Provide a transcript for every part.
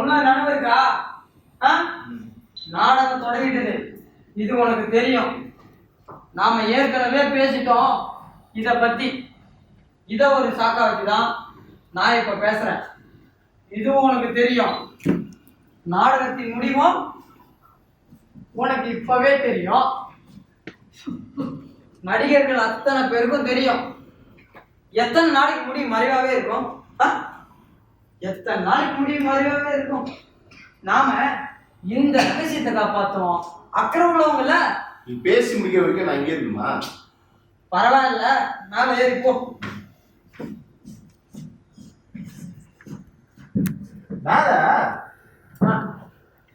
சொன்ன நினைவு இருக்கா? நாடகம் தொடங்கிட்டது, இது உனக்கு தெரியும். நாம ஏற்கனவே பேசிட்டோம் இத பத்தி. இத ஒரு சாக்கா வச்சுதான் நான் இப்ப பேசுறேன். இதுவும் உனக்கு தெரியும். நாடகத்தின் முடிவும் உனக்கு இப்பவே தெரியும். நடிகர்கள் அத்தனை பேருக்கும் தெரியும். எத்தனை நாளைக்கு முடியும் மறைவாவே இருக்கும்? எத்தனை நாளைக்கு முடியும் மறைவாவே இருக்கும்? நாம இந்த ரகசியத்தை காப்பாத்துவோம். அக்கறம் உள்ளவங்கல்ல. நீ பேசி முடிக்க வரைக்கும் நான் இங்கே இருக்குமா? பரவாயில்ல, மேல ஏறிப்போ. மேல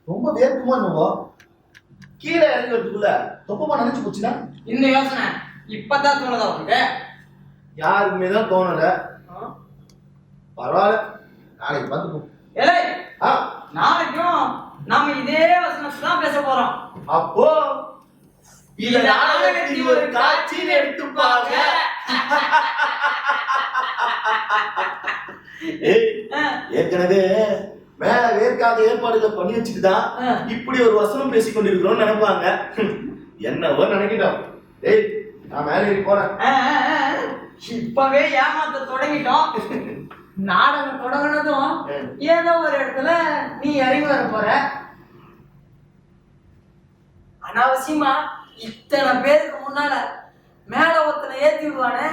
ரொம்ப வேர்க்குமா என்னவோ? கீழே இறங்குறதுக்குள்ள தொப்பமா நினைச்சு போச்சுன்னா? இந்த யோசனை இப்பதான் தோணுதா உனக்கு? யாருக்குமே தான் தோணல. பரவாயில்ல, நாளைக்கு பார்த்துப்போம். ஏலே, நாளைக்கும் நாம இதே வசனத்தை தான் பேச போறோம். அப்போ இந்த நாடகத்தில் ஒரு காட்சியில் எடுத்துப்பாங்க. ஏற்கனவே மேல வேர்க்காத ஏற்பாடுகள் பண்ணி வச்சுட்டுதான் இப்படி ஒரு வசனம் பேசிக் கொண்டிருக்கிறோம் நினைப்பாங்க. என்னவோ நினைக்கிட்டோம். ஏய், நான் மேல ஏறி போறேன். இப்பவே ஏமாத்த தொடங்கிட்டோம். நாடகம் தொடங்கினதும் ஏதோ ஒரு இடத்துல நீ இறங்கி வர போற. அனாவசியமா இத்தனை பேருக்கு முன்னால மேல ஒருத்தனை ஏத்தி விடுவானே,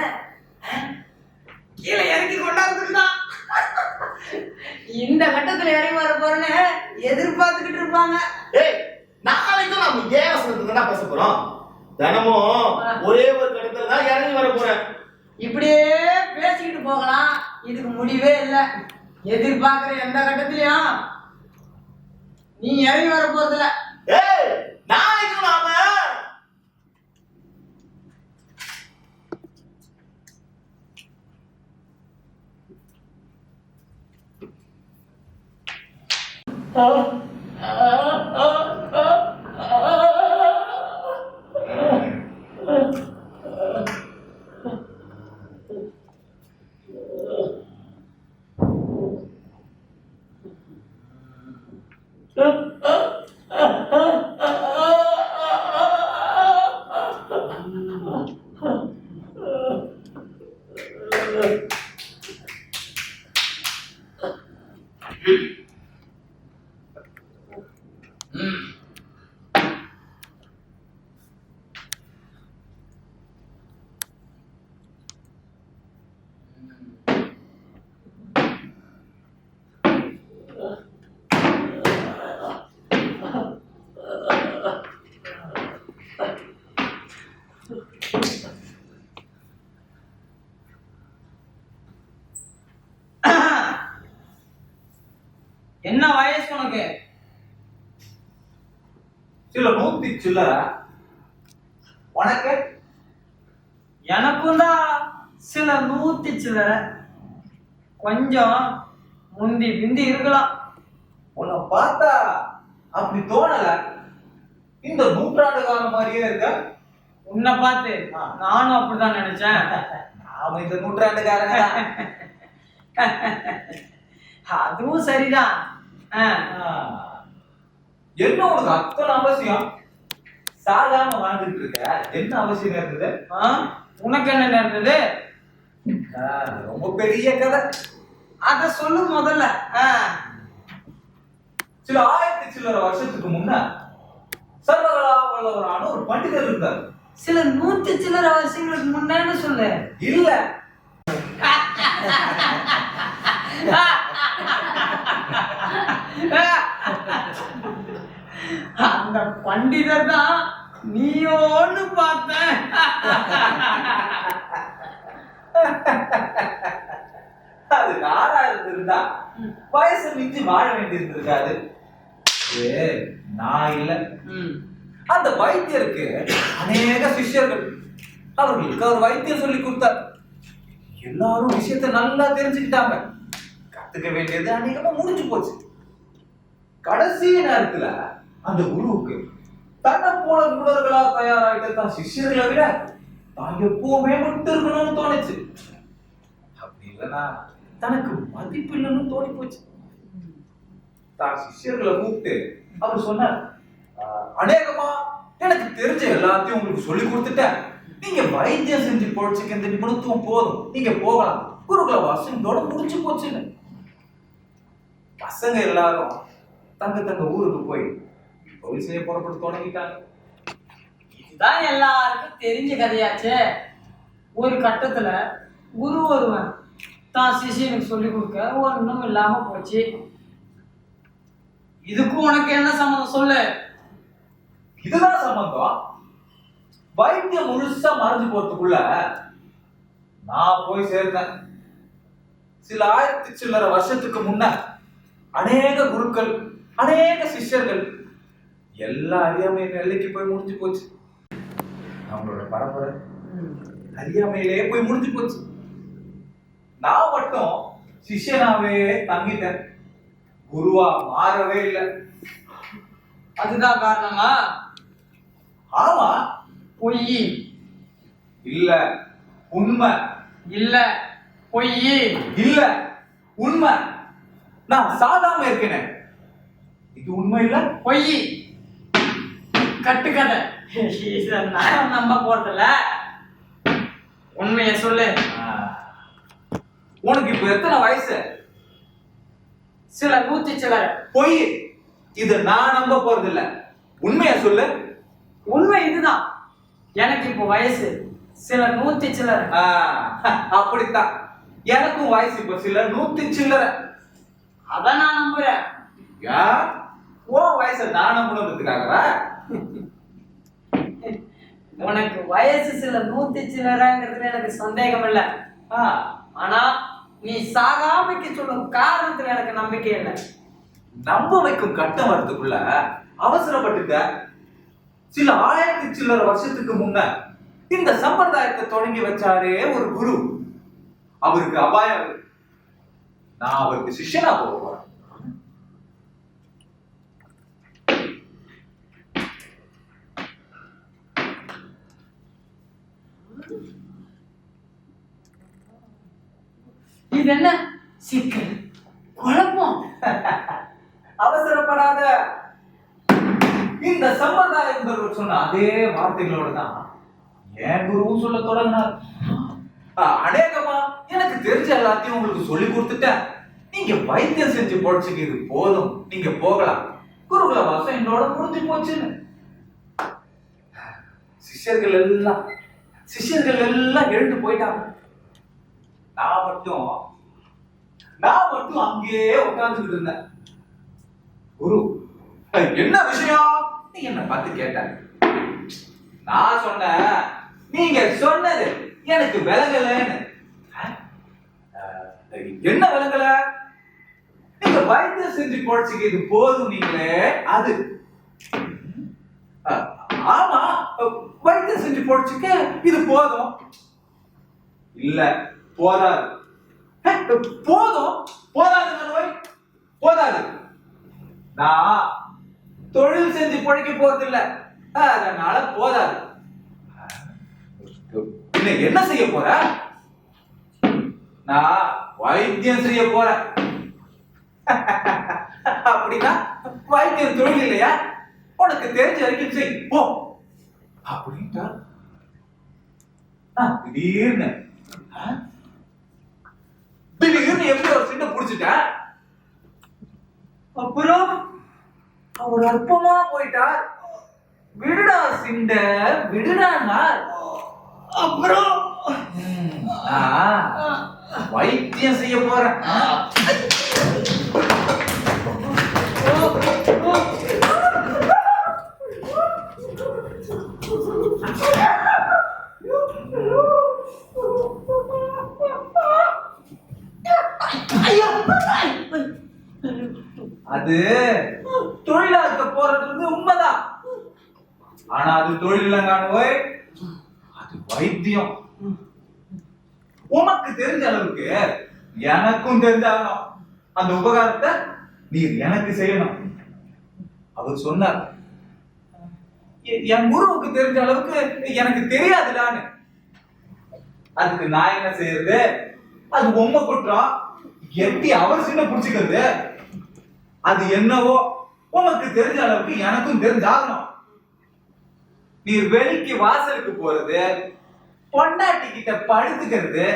கீழே இறக்கி கொண்டாந்துருந்தான். இந்த கட்டத்துல இறங்கி வர போறேன்னு எதிர்பார்த்துக்கிட்டு இருப்பாங்க. ஏய், நாளைக்கும் நம்ம இதே வசனத்துக்கு தான் பேச போறோம். தினமும் ஒரே ஒரு கட்டத்துல தான் இறங்கி வர போறேன். இப்படியே பேசிக்கிட்டு போகலாம், இதுக்கு முடிவே இல்லை. எதிர்பார்க்கிற எந்த கட்டத்திலையும் நீ இறங்கி வர போறதில்ல. ஏய், நாளைக்கும் நாம என்ன வயசு உனக்கு? சில 100 சில்லற. உனக்கு? எனக்கும் தான் சில 100 சில்லற. கொஞ்சம் முந்தி பிந்தி இருக்கலாம். உன்னை பார்த்தா அப்படி தோணல. இந்த நூற்றாண்டுகாரம் மாதிரியே இருக்க. உன்னை பார்த்து நானும் அப்படிதான் நினைச்சேன். நாம இந்த நூற்றாண்டுக்காரங்க. அதுவும் சரிதான். என்ன உனக்கு அத்தனை அவசியம்? சாதாரண வாழ்ந்துட்டு இருக்க, என்ன அவசியம் இருந்தது? உனக்கு என்ன இருந்தது? ரொம்ப பெரிய கதை. அத சொல்லு முதல்ல. சில 1000 சில்லற வருஷத்துக்கு முன்ன சர்வகலா வல்லவரான ஒரு பண்டிதர் இருந்தார். சில 100 சில்லற வருஷங்களுக்கு முன்னேன்னு சொல்லு. இல்ல, அந்த பண்டிதர் தான் நீயோன்னு பார்த்தேன். அது நாரா இருந்திருந்தா வயசு மிஞ்சி வாழ வேண்டியிருந்திருக்காது. நான் இல்ல. அந்த வைத்தியருக்கு அநேக சிஷ்யர்கள். அவர்களுக்கு அவர் வைத்தியம் சொல்லி கொடுத்தார். எல்லாரும் விஷயத்தை நல்லா தெரிஞ்சுக்கிட்டாங்க. கத்துக்க வேண்டியது அநேகமா முடிஞ்சு போச்சு. கடைசி நேரத்துல அந்த குருவுக்கு தன்னை போல குருடர்களா தயாராகிட்ட தான் சிஷ்யர்களை விட தான் எப்பவுமே விட்டு இருக்கணும்னு தோணுச்சு. அப்படி இல்லைன்னா தனக்கு மதிப்பு இல்லைன்னு தோணி போச்சு. தான் சிஷ்யர்களை கூப்பிட்டு அவர் சொன்னார், அநேகமா எனக்கு தெரிஞ்ச எல்லாத்தையும் உங்களுக்கு சொல்லி கொடுத்துட்டேன். நீங்க வைத்தியம் செஞ்சு போச்சுக்கு இந்த நிபுணத்துவம் போதும், நீங்க போகலாம். குருகுல வாசம் இதோட முடிஞ்சு போச்சுன்னு பசங்க எல்லாரும் தங்க ஊருக்கு போய் தொழில் செய்ய புறப்பட்டு தொடங்கிட்டாங்க. இதுதான் எல்லாருக்கும் தெரிஞ்ச கதையாச்சே. ஒரு கட்டத்துல குரு ஒருவன் தான் சிஷியனுக்கு சொல்லி கொடுக்க ஒன்றும் இல்லாம போச்சு. இதுக்கும் உனக்கு என்ன சம்மந்தம் சொல்லு? இதுதான் சம்பந்தம். வைத்தியம் முழுசா மறைஞ்சு போறதுக்குள்ள நான் போய் சேர்ந்தேன். சில 1000 சில்லறை வருஷத்துக்கு முன்ன அநேக குருக்கள், அநேக சிஷ்யர்கள் எல்லா அறியாமை எல்லைக்கு போய் முடிஞ்சு போச்சு. அவங்களோட பரம்பரை அறியாமையிலே போய் முடிஞ்சு போச்சு. நான் மட்டும் சிஷ்யனாவே தங்கிட்டேன், குருவா மாறவே இல்லை. அதுதான் காரணமா? ஆமா. பொய் இல்ல, உண்மை. இல்ல, பொய் இல்ல, உண்மை. நான் சாதாம இருக்கேன். இது உண்மை இல்ல, பொய், கட்டுக்கதை. இத நான் நம்ப போறதில்ல. உண்மைய சொல்லு. உனக்கு இப்ப எத்தனை வயசு? சில 100 சில்லறை. பொய், இது நான் நம்ப போறது இல்ல. உண்மைய சொல்லு. உண்மை இதுதான். எனக்கு இப்போ வயசு சில 100 சில்லறை. அப்படித்தான், எனக்கும் வயசு இப்ப சில 100 சில்லறை. அத நான் நம்புறேன். உன் வயசை நான் நம்பணுங்கிறதுக்காக? உனக்கு வயசு சில 100 சில்லறைங்கிறதுல எனக்கு சந்தேகம் இல்லை. ஆனா நீ சாகாமைக்கு சொல்லும் காரணத்துல எனக்கு நம்பிக்கை இல்லை. நம்ப வைக்கும் கட்டம் வரதுக்குள்ள அவசரப்பட்டுட்ட. சில 1000 சில்லறை வருஷத்துக்கு முன்ன இந்த சம்பிரதாயத்தை தொடங்கி வச்சாரே ஒரு குரு, அவருக்கு அபாயம். நான் அவருக்கு சிஷ்யனா போக போறேன். இது என்ன சிக்கல், குழப்பம்? அவசரப்படாத. இந்த சம்பிரதாயம் சொன்ன அதே வார்த்தைகளோட தான் என் குருவும் சொல்ல தொடங்கினார். அநேகமா எனக்கு தெரிஞ்ச எல்லாத்தையும் உங்களுக்கு சொல்லி கொடுத்துட்டேன். நீங்க வைத்தியம் செஞ்சு பொழைச்சுக்கு இது போதும், நீங்க போகலாம். குருகுல வாசம் என்னோட முடிஞ்சு போச்சுன்னு சிஷ்யர்கள் எல்லாம் எழுந்து போயிட்டாங்க. நான் மட்டும் அங்கேயே உட்கார்ந்துட்டு இருந்தேன். குரு, என்ன விஷயம்? நீ என்ன பார்த்து கேட்ட. நான் சொன்னேன், நீங்க சொன்னது எனக்கு விளங்கலன்னு. என்ன விளங்கல? நீங்க வைத்தியம் செஞ்சு போச்சுக்கு இது போதும் நீங்களே, அது. ஆமா, வைத்தியம் செஞ்சு போச்சுக்கு இது போதும். இல்ல, போதாது. போதும், போதாது. நான் தொழில் செஞ்சு பொழைக்க போறது இல்ல, அதனால போதாது. என்ன செய்ய போற? நான் வைத்தியம் செய்ய போறேன். அப்படின்னா வைத்தியம் தொழில் இல்லையா? உனக்கு தெரிஞ்ச வரைக்கும் செய், போ அப்படின்ட்டா. திடீர்னு எப்படி ஒரு சின்ன புடிச்சுட்ட? அப்புறம் அவர் அற்பமா போயிட்டார். விடுடா சிண்ட, விடுடா. அப்புறம் வைத்தியம் செய்ய போறேன். அது தொழிலாக்க போறது உண்மைதான். ஆனா அது தொழில் இல்லைங்கானு, அது வைத்தியம். உனக்கு தெரிஞ்ச அளவுக்கு எனக்கும் தெரிஞ்சாகணும். அந்த உபகாரத்தை நீ எனக்கு செய்யணும். அவர் சொன்னார், என் குருவுக்கு தெரிஞ்ச அளவுக்கு எனக்கு தெரியாதுடான்னு. அதுக்கு நான் என்ன செய்யறது? அது உண்மை குற்றம். எப்படி அவர் சின்ன புடிச்சுக்கிறது? அது என்னவோ உனக்கு தெரிஞ்ச அளவுக்கு எனக்கும் தெரிஞ்சாகணும். நீ வெளிக்கு வாசலுக்கு போறது, பொண்டாட்டி கிட்ட படுத்துக்கிறது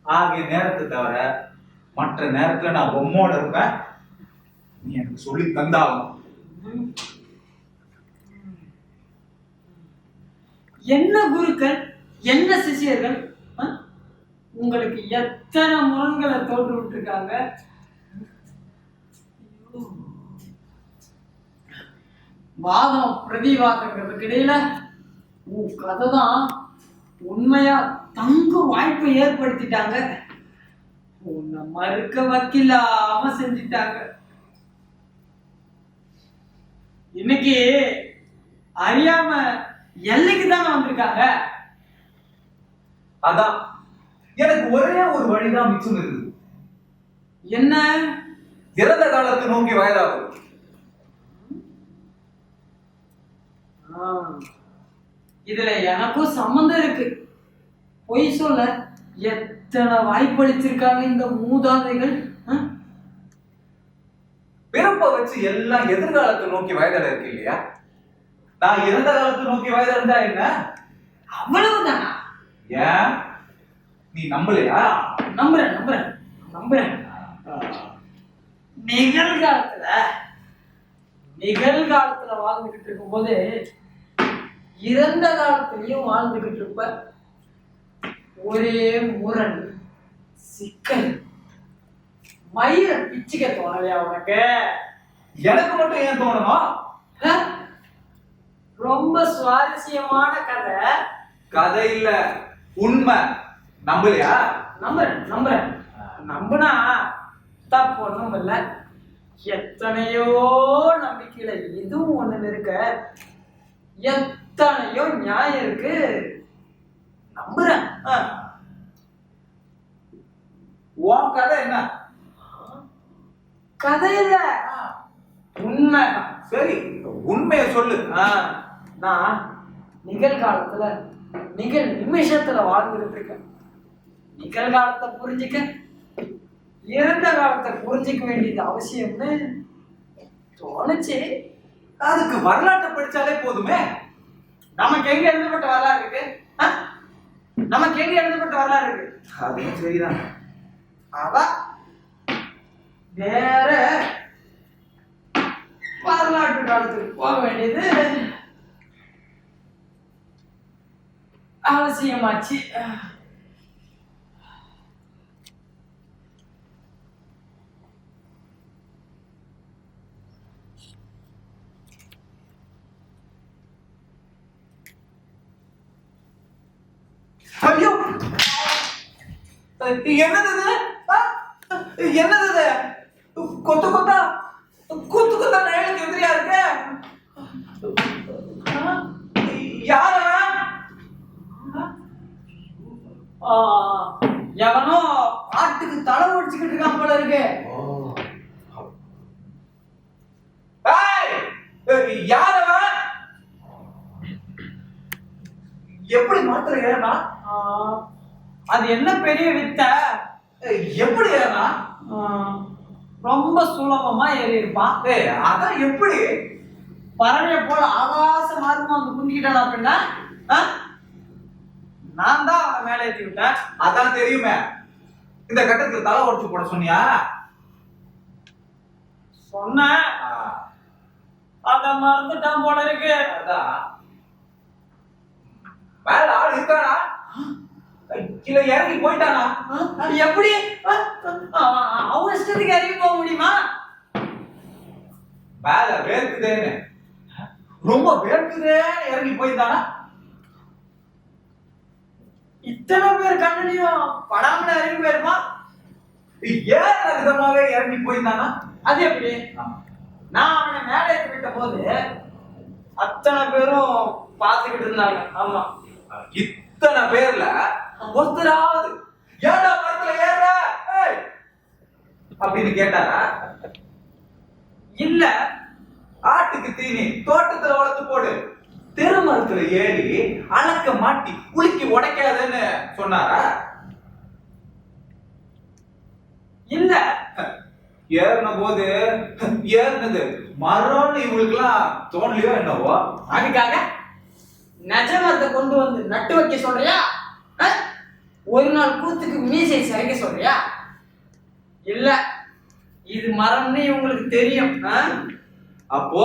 ஆகிய நேரத்தை தவிர மற்ற நேரத்துல நான் உம்மோட இருப்பேன். நீ எனக்கு சொல்லி தந்தாகும். என்ன குருக்கள், என்ன சிஷியர்கள், உங்களுக்கு எத்தனை முரண்களை தோற்று விட்டுருக்காங்க. வாதம் பிரதிவாதங்கிறதுக்கு இடையில உன் கதை தான் உண்மையா தங்க வாய்ப்பை ஏற்படுத்திட்டாங்க. உன்னை மறுக்க வக்கில்லாம செஞ்சிட்டாங்க. இன்னைக்கு அறியாம எல்லைக்கு தானே வந்திருக்காங்க. அதான் எனக்கு ஒரே ஒரு வழிதான் மிச்சம் இருக்குது. என்ன? இறந்த காலத்தை நோக்கி வயதாகும். இதுல எனக்கும் சம்பந்தம் இருக்கு. பொய் சொல்ல எத்தனை வாய்ப்பளிச்சிருக்காங்க இந்த மூதாதைகள். பிறப்ப வச்சு எல்லாம் எதிர்காலத்தை நோக்கி வயதாட இருக்கு இல்லையா? நான் இறந்த காலத்தை நோக்கி வயதாண்டா என்ன? அவ்வளவுதானா? ஏன் நீ நம்பலையா? நம்புறேன் நம்புறேன் நம்புறேன். நிகழ்காலத்துல வாழ்ந்துகிட்டு இருக்கும் போது இறந்த காலத்திலையும் வாழ்ந்துகிட்டு இருப்ப. ஒரே முரண், சிக்கல், மயிர பிச்சுக்க தோணலையா உனக்கு? எனக்கு மட்டும் ஏன் தோணணும்? ரொம்ப சுவாரஸ்யமான கதை. கதை இல்ல, உண்மை. நம்பலையா? நம்புறேன் நம்புறேன். நம்புனா தப்பு ஒண்ணும் இல்ல. எத்தனையோ நம்பிக்கையில இதுவும் ஒண்ணு இருக்க, எத்தனையோ நியாயம் இருக்கு. நம்புறேன். உன் கதை என்ன? கதை இல்ல, உண்மை. சரி, உண்மையை சொல்லு. நான் நிகழ்காலத்துல நிமிஷத்துல வாழ்ந்துட்டு இருக்கேன். நிகழ்காலத்தை புரிஞ்சுக்க இறந்த காலத்தை புரிஞ்சுக்க வேண்டியது அவசியம்னு தோணுச்சு. அதுக்கு வரலாற்றை படிச்சாலே போதுமே. நமக்கு எங்க எழுதப்பட்ட வரலாறு இருக்கு? நமக்கு எங்க எழுதப்பட்ட வரலாறு இருக்கு? அதுவும் சரிதான். அதான் வேற வரலாற்று காலத்துக்கு போக வேண்டியது அவசியமாச்சு. ஐயோ, என்னது? என்னது? கொத்து கொத்தா குத்து குத்தா நேருக்கு எதிரியா இருக்கு. யார? எவனோ ஆட்டுக்கு தலை ஒடிச்சுக்கிட்டு இருக்கான் போல இருக்கு. யாரவன்? எப்படி மாத்துறீங்க? அது என்ன பெரிய வித்த? எப்படி ஏறா? ரொம்ப சுலபமா ஏறி இருப்பான். அதான் எப்படி? பறவைய போல ஆகாச மார்க்கமா வந்து குந்திக்கிட்டான் அப்படின்னா நான் தான் அவனை மேலே ஏற்றி விட்டேன். அதான் தெரியுமே. இந்த கட்டத்துக்கு தலை உடச்சு போட சொன்னியா? சொன்ன அத மறந்துட்டான் போல இருக்கு. அதான் மேல ஆள் இருக்கானா இல்ல இறங்கி போயிட்டானா? எப்படி அவன் இஷ்டத்துக்கு இறங்கி போக முடியுமா? மேல வேர்க்குதேன்னு ரொம்ப வேர்க்குதேன்னு இறங்கி போயிட்டானா? இத்தனை பேர் கண்ணுலயும் படாமல இறங்கி போயிருப்பான். ஏன் விதமாவே இறங்கி போயிட்டானா? அது எப்படி? நான் அவனை மேலே ஏற்றி விட்ட போது அத்தனை பேரும் பார்த்துக்கிட்டு இருந்தாங்க. ஆமா, இத்தனை பேர்ல ஒருத்தராவது ஏடா மரத்துல ஏற அப்படின்னு கேட்டாரா? இல்ல, ஆட்டுக்கு தீனி தோட்டத்துல வளர்த்து போடு, தெருமரத்துல ஏறி அலக்க மாட்டி குளிக்கி உடைக்காதுன்னு சொன்னாரா? இல்ல, ஏறின போது ஏறினது மரம்னு இவங்களுக்குலாம் தோணலையோ என்னவோ. அதுக்காக நெஜ மரத்தை கொண்டு வந்து நட்டு வைக்க சொல்றியா? ஒரு நாள் கூத்துக்கு மீசை சிறைக்க சொல்றியா? இல்ல, இது மரம்னு இவங்களுக்கு தெரியும். அப்போ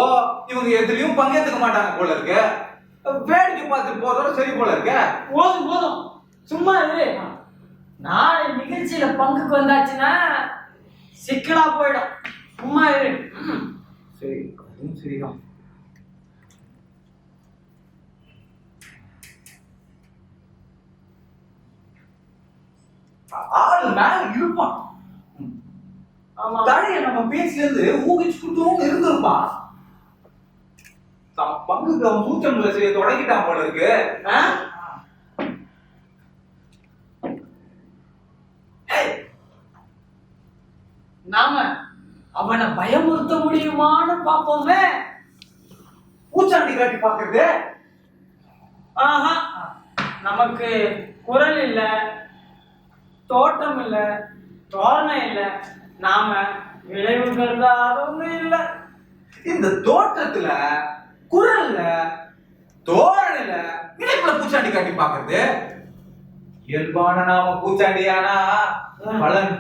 இவங்க எதுலயும் பங்கேற்றுக்க மாட்டாங்க போல இருக்கு. வேடிக்கை பார்த்துட்டு போறதோட சரி போல இருக்க. போதும் போதும், சும்மா இரு. நாளை நிகழ்ச்சியில பங்குக்கு வந்தாச்சுன்னா சிக்கலா போயிடும். சும்மா இரு. சரி, அதுவும் சரிதான். ஆளு மேல இருப்பான். ஆமா, தழைய நம்ம பேசில இருந்து ஊகிச்சுக்கிட்டும் இருந்திருப்பான். தம் பங்குக்கு அவன் சூச்சமுள்ள செய்ய தொடங்கிட்டான் போல இருக்கு. நாம அவனை பயமுறுத்த முடியுமான்னு பாப்போமே. பூச்சாண்டி காட்டி பாக்குறது. ஆஹா, நமக்கு குரல் இல்ல, தோட்டம் இல்ல, தோரணம் இல்ல, நாம விளைவுகள் அதுவும் இல்ல. இந்த தோட்டத்துல குரல்ல தோரணையில இணைப்புல பூச்சாண்டி காட்டி பாக்குறது. இயல்பான நாம பூச்சாண்டியானா பலன்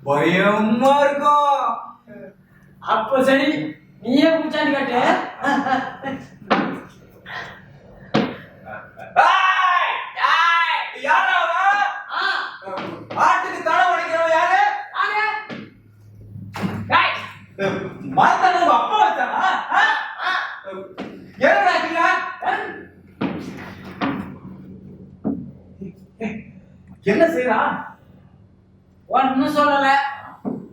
பயமா இருக்கும். அப்ப சரி, நீயே பூச்சாண்டி காட்டு. ஆட்டுக்கு தலை உடைக்கிறவன் யாரு? மரத்தான அப்பா வச்சானா? என்ன செய்யறான்? ஒன்னும் சொல்லல.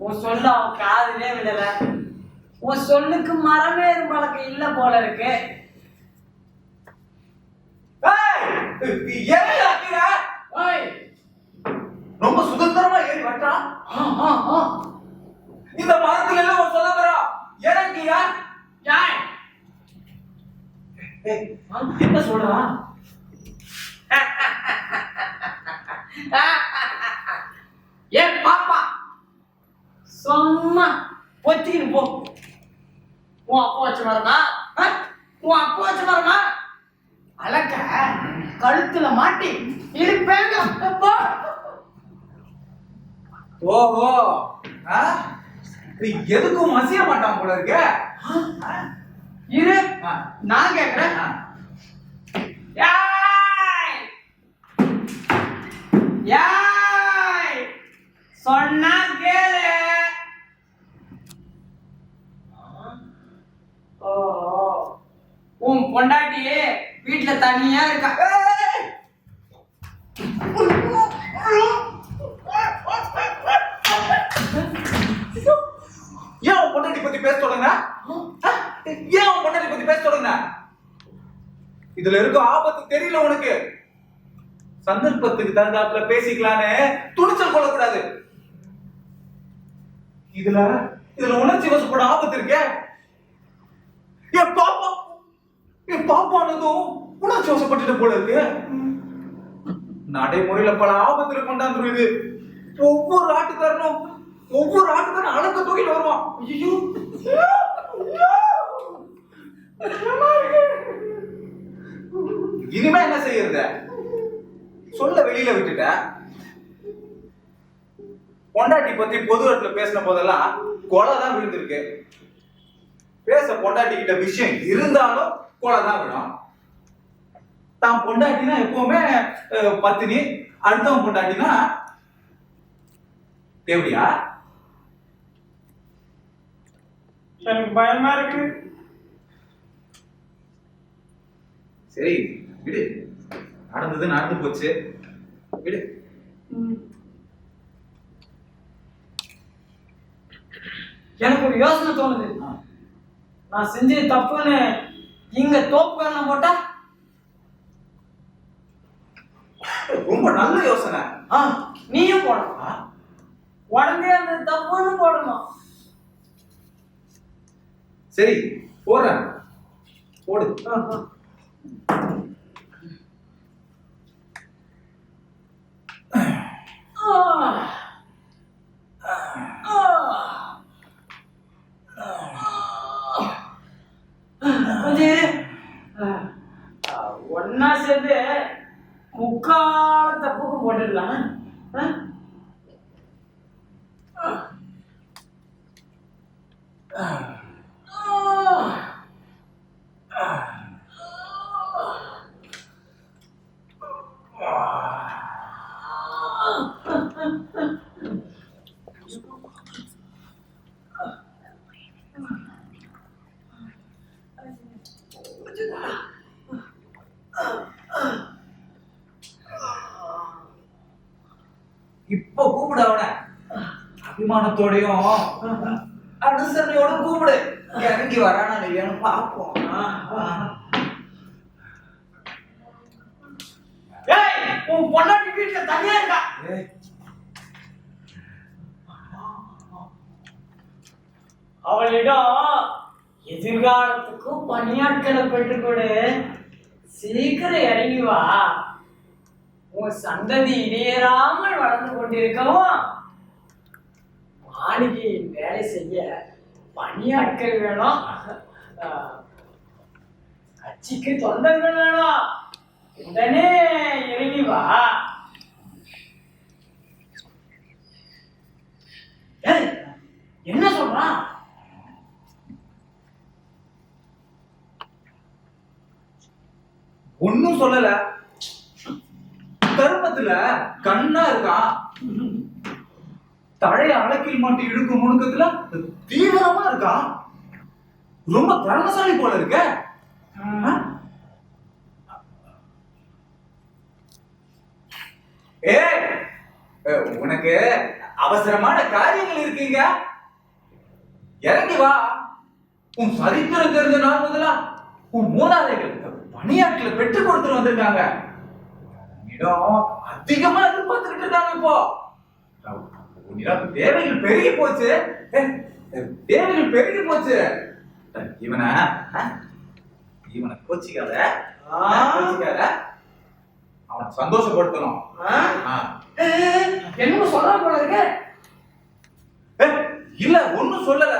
உன் சொல்ல அவன் காதுலயே விடல. உன் சொல்லுக்கு மரமேறும் பழக்கம் இல்ல போல இருக்கு. ரொம்ப சுதந்திரமா ஏறி வட்டான். இந்த மரத்துல எல்லாம் ஒரு சுதந்திரம் இறங்கியா? என்ன சொல்றான்? ஏ பாப்பா, சும்மா பொத்திக்கிட்டு போ. உன் அப்பா வச்சு வரமா? உன் அப்பா வச்சு வரமா? அழக கழுத்துல மாட்டி இருப்பேங்க. ஓஹோ, எதுக்கும் மசிய மாட்டான் போல இருக்க. இரு, நான் கேக்குறேன். சொன்னா கேளு. ஓ, உன் பொண்டாட்டி வீட்டுல தனியா இருக்கா. ஏன் உன் பொண்டாட்டி பத்தி பேச தொடங்க? ஏன் உன் பொண்டாட்டி பத்தி பேச தொடங்க? இதுல இருக்க ஆபத்து தெரியல உனக்கு. சந்தர்ப்பத்துக்கு தகுந்தாப்புல பேசிக்கலான்னு துணிச்சல் கொள்ளக்கூடாது. இதுல உணர்ச்சி வசப்பட ஆபத்து இருக்கே. என் பாப்பானதும் உணர்ச்சி வசப்பட்டு போல இருக்கு. நடைமுறையில பல ஆபத்துல கொண்டாந்துரும். இது ஒவ்வொரு ஆட்டுக்காரனும் அடக்க தூக்கிட்டு வருவான். ஐயோ, இனிமே என்ன செய்யறது? சொல்ல வெளியில விட்டுட்ட. பொண்டாட்டி பத்தி பொது இடத்துல பேசின போதெல்லாம் கொலை தான் விழுந்திருக்கு. பேச பொண்டாட்டி கிட்ட விஷயம் இருந்தாலும் கொலை தான் விடும். தான் பொண்டாட்டினா எப்பவுமே பத்தினி, அடுத்தவன் பொண்டாட்டினா தேவையா? எனக்கு பயமா இருக்கு. சரி விடு, நடந்தது நடந்து போச்சு, விடு. எனக்கு ஒரு யோசனை தோணுது. நான் செஞ்சது தப்புன்னு இங்க தோப்பு எண்ணம் போட்டா? ரொம்ப நல்ல யோசனை. நீயும் போடணும். உடனே அந்த தப்புன்னு போடணும். சரி போடுறேன், போடு. தூக்கம் போட்டுடலாம். இப்போ கூப்பிடு அவன, அபிமானத்தோடையும் அனுசரணையோட கூப்பிடு. இறங்கி வரானா இல்லையான்னு பார்ப்போம். ஏய், உன் பொண்டாட்டி வீட்டுல தனியா இருக்கா? அவளிடம் எதிர்காலத்துக்கு பணியாட்களை பெற்றுக்கொடு, சீக்கிரம் இறங்கி வா. உன் சந்ததி இடையறாமல் வளர்ந்து கொண்டிருக்கவும் மாளிகையில் வேலை செய்ய பணியாட்கள் வேணும், கட்சிக்கு தொண்டர்கள் வேணும். உடனே இறங்கி வா. என்ன சொல்றான்? ஒன்னும் சொல்லல. கருமத்துல கண்ணா இருக்கான். தழைய அலக்கில் மாட்டி இழுக்கும் முழுக்கத்துல தீவிரமா இருக்கான். ரொம்ப திறமசாலி போல இருக்க. உனக்கு அவசரமான காரியங்கள் இருக்கீங்க, இறங்கி வா. உன் சரித்திரம் தெரிஞ்ச நாள் முதலா உன் மூதாதைகள் பணியாட்களை பெற்றுக் கொடுத்துட்டு வந்திருக்காங்க. அதிகமா எதிர்பார்த்துக்கிட்டு இருக்காங்க. இப்போ தேவைகள் பெருகி போச்சு, தேவைகள் பெருகி போச்சு. இவனை கோச்சிக்காத, அவனை சந்தோஷப்படுத்தணும். என்ன சொல்ற போல இருக்கு? இல்ல ஒண்ணும் சொல்லல,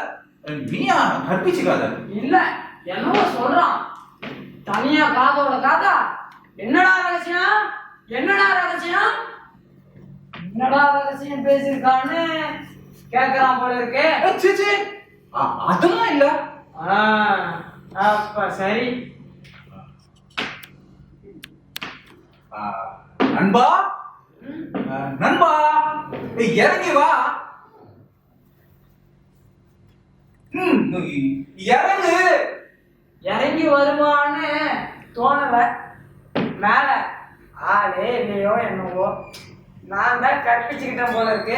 நீயா கற்பிச்சுக்காத. இல்ல என்னவோ சொல்றான். தனியா காதோட காதா. என்னடா ரகசியம்? என்னடா ரகசியம்? என்னடா ரகசியம் பேசிருக்கான்னு கேக்குறான் போல இருக்கு. அதெல்லாம் இல்ல. அப்ப சரி. நண்பா, நண்பா, இறங்கி வா. இறங்கு. இறங்கி வருவான்னு தோணல. மேல ஆளே இல்லையோ என்னவோ, நான் தான் கற்பிச்சுக்கிட்டேன் போல இருக்கு.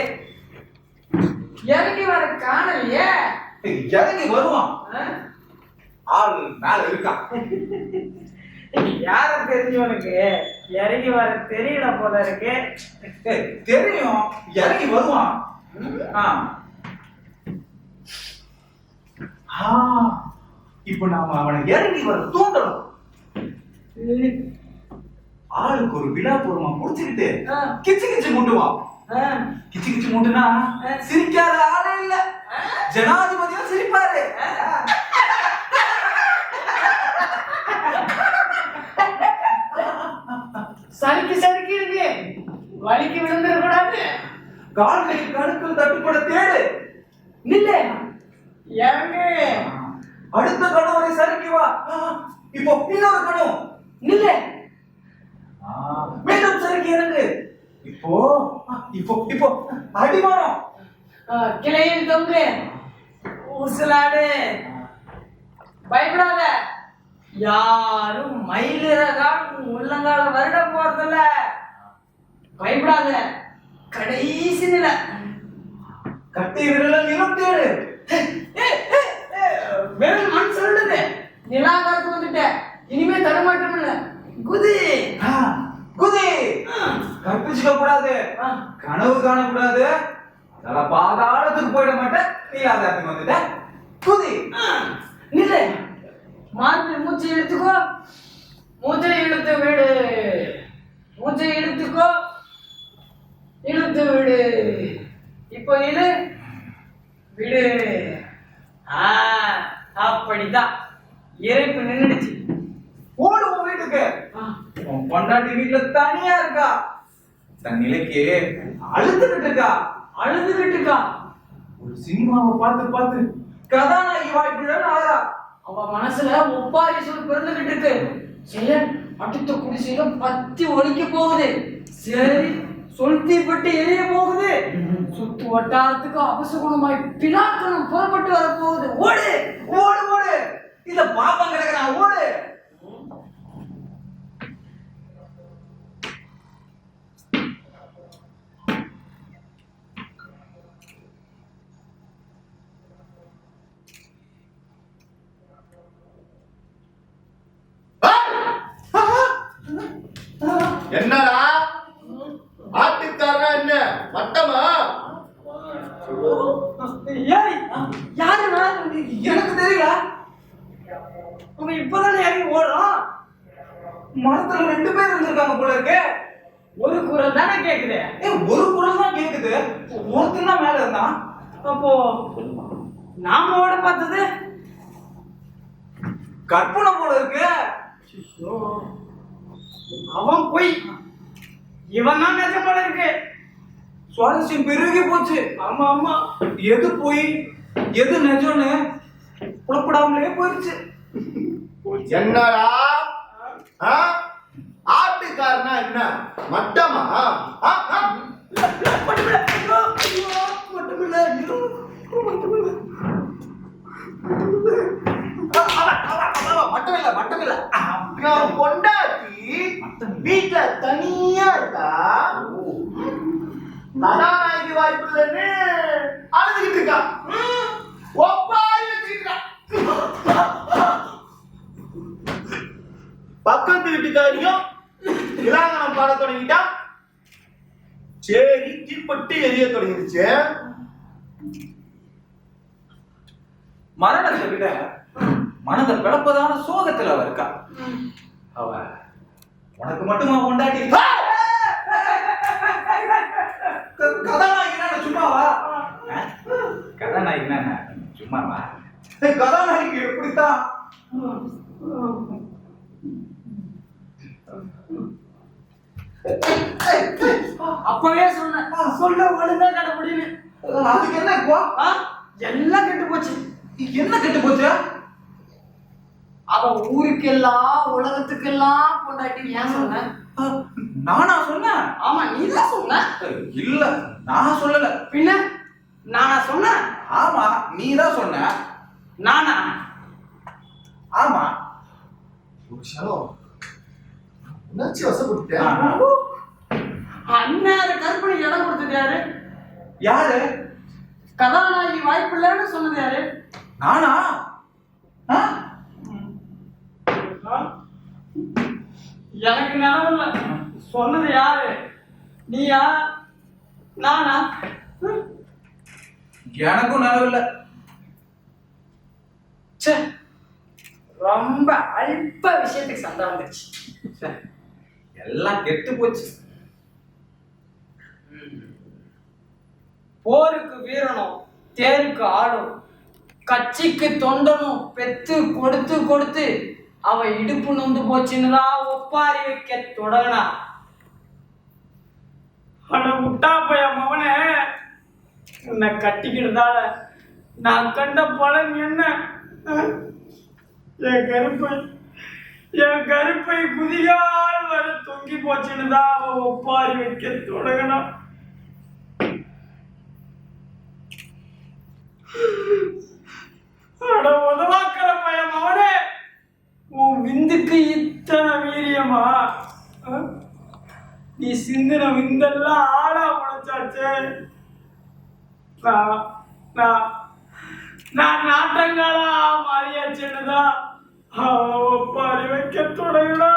இறங்கி வர காணலையே. இறங்கி வருவான், ஆள் மேல இருக்கான். யார தெரிஞ்சவனுக்கு இறங்கி வர தெரியல போல இருக்கு. தெரியும், இறங்கி வருவான். இப்ப நாம அவனை இறங்கி வர தூண்டணும். ஆளுக்கு ஒரு விழா பூர்வமா முடிச்சுக்கிட்டு கிச்சு கிச்சு மூட்டுவான். கிச்சு கிச்சு மூட்டுனா சிரிக்காத ஆளே இல்ல, ஜனாதிபதியும் சிரிப்பாரு. சறுக்கி சறுக்கி இருக்கு, வலிக்கு விழுந்துட கூடாது. கால்களில் கணுக்கள் தட்டுப்பட தேடு. நில்ல, இறங்கு. அடுத்த கணவரை சறுக்கி வா. இப்போ இன்னொரு கணு. நில்ல, மீண்டும் சறுக்கி இறங்கு. இப்போ இப்போ இப்போ அடிமானம். கிளையில் தொங்கு, ஊசலாடு. பயப்படாத, யாரும் மயிலிறகால் உள்ளங்கால வருட போறதில்ல. பயப்படாத, கடைசி நிலை. கட்டி விரல நிலம் தேடு. வெறும் மண் சொல்லுது, நிலாகாரத்துக்கு வந்துட்ட. இனிமே தடமாட்டம் இல்ல. குதி குதி. கற்பிச்சுக்க கூடாது, கனவு காணக்கூடாது. அதனால பாதாளத்துக்கு போயிட மாட்டேன். நீலாதாரத்துக்கு வந்துட்ட. குதி. நில்ல, மார்பில் மூச்சை இழுத்துக்கோ. மூச்சை இழுத்து விடு. மூச்சை இழுத்துக்கோ, இழுத்து விடு. இப்போ இழு, விடு. அப்படிதான். இறைப்பு நின்னுடுச்சு. ஓடு உன் வீட்டுக்கு. உன் பொண்டாட்டி வீட்டுல தனியா இருக்கா. தன் நிலைக்கு அழுதுகிட்டு இருக்கா. அழுதுகிட்டு இருக்கா. ஒரு சினிமாவை பார்த்து பார்த்து கதாநாயகி வாய்ப்புடன் ஆறா. அவ மனசுல ஒப்பாரி சொல் பிறந்துகிட்டு இருக்கு. செயல் அடுத்த குடிசையில பத்தி ஒழிக்க போகுது. சரி சொல் தீப்பட்டு எரிய போகுது. சுத்து வட்டாரத்துக்கு அபசகுணமாய் பினாக்கணம் புறப்பட்டு வர போகுது. ஓடு ஓடு ஓடு, இத பாப்பம் கிடக்குறான், ஓடு. என்னடா ஆட்டுக்காரனா என்ன மட்டமா? ஏய் யாருடா? எனக்கு தெரியல. அவன் இப்பதானே இறங்கி ஓடுறான். மரத்துல 2 பேர் இருந்திருக்காங்க போல இருக்கு. ஒரு குரல் தானே கேக்குது. ஒரு குரல் தான் கேக்குது. ஒருத்தன் தான் மேல இருந்தான். அப்போ நாம ஓட பார்த்தது கற்பனை போல இருக்கு. அவன் போய் இவன் தான் நிஜம் போல இருக்கு. சுவாரஸ்யம் பெருகி போச்சு. ஆமா ஆமா, எது போய் எது நிஜம்னு புலப்படாமலே போயிருச்சு. என்னடா ஆட்டுக்காரனா என்ன மட்டமா? மட்டுமில்ல. என் பொண்டாட்டி வீட்டுல தனியா இருக்கா, கதாநாயகி வாய்ப்பு இல்லைன்னு அழுதுகிட்டு இருக்கா. ஒப்பாரி வச்சுக்கிட்டு இருக்கா. பக்கத்து வீட்டுக்காரியும் இலாங்கனம் பாட தொடங்கிட்டா. சரி தீப்பட்டு எரிய தொடங்கிடுச்சு. மரணத்தை விட மனதை பிளப்பதான சோகத்துல அவ இருக்கா. அவ உனக்கு மட்டுமா கொண்டாடி கதாநாயகி சும்மாவா? கதாநாயகி சும்மாவா? கதாநாயகி எப்படித்தான் அப்பவே சொன்ன சொல்ல ஒழுங்கா கடைபிடின்னு. அதுக்கு என்ன இப்போ? எல்லாம் கெட்டு போச்சு. என்ன கெட்டு போச்சு? அவ ஊருக்கெல்லாம் உலகத்துக்கெல்லாம் பொண்டாட்டி. ஏன் சொன்ன? நானா சொன்னேன்? ஆமா நீதான் சொன்ன. இல்ல நான் சொல்லல. பின்ன நானா சொன்னேன்? ஆமா நீதான் சொன்ன. நானா? ஆமா. உணர்ச்சி வசப்பட்டுட்டேன். அந்நேர கற்பனைக்கு இடம் கொடுத்தது யாரு? யாரு? கதாநாயகி வாய்ப்பு இல்லைன்னு சொன்னது யாரு? நானா? எனக்கு நினைவில்ல. சொன்னது யாரு? நீயா நானா? எனக்கும் நினைவில்லை. சே, ரொம்ப அல்ப விஷயத்துக்கு சண்டை வந்துச்சு. எல்லாம் கெட்டு போச்சு. போருக்கு வீரனும் தேருக்கு ஆளும் கட்சிக்கு தொண்டனும் பெத்து கொடுத்து கொடுத்து அவ இடுப்பு நொந்து போச்சுன்னுதான் ஒப்பாரி வைக்க தொடங்கினா. ஆனா முட்டா போய மவனே, உன்னை கட்டிக்கிட்டதால நான் கண்ட பலன் என்ன? என் கருப்பை குதிகால் வர தொங்கி போச்சுன்னுதான் அவ ஒப்பாரி வைக்க தொடங்கினா. அட உதவாக்கிற பையன் அவனே, உன் விந்துக்கு இத்தனை வீரியமா? நீ சிந்தின விந்தெல்லாம் ஆளா உழைச்சாச்சே. நான் நாட்டங்காலா மாறியாச்சுன்னுதான் ஒப்பாரி வைக்க தொடங்கினா.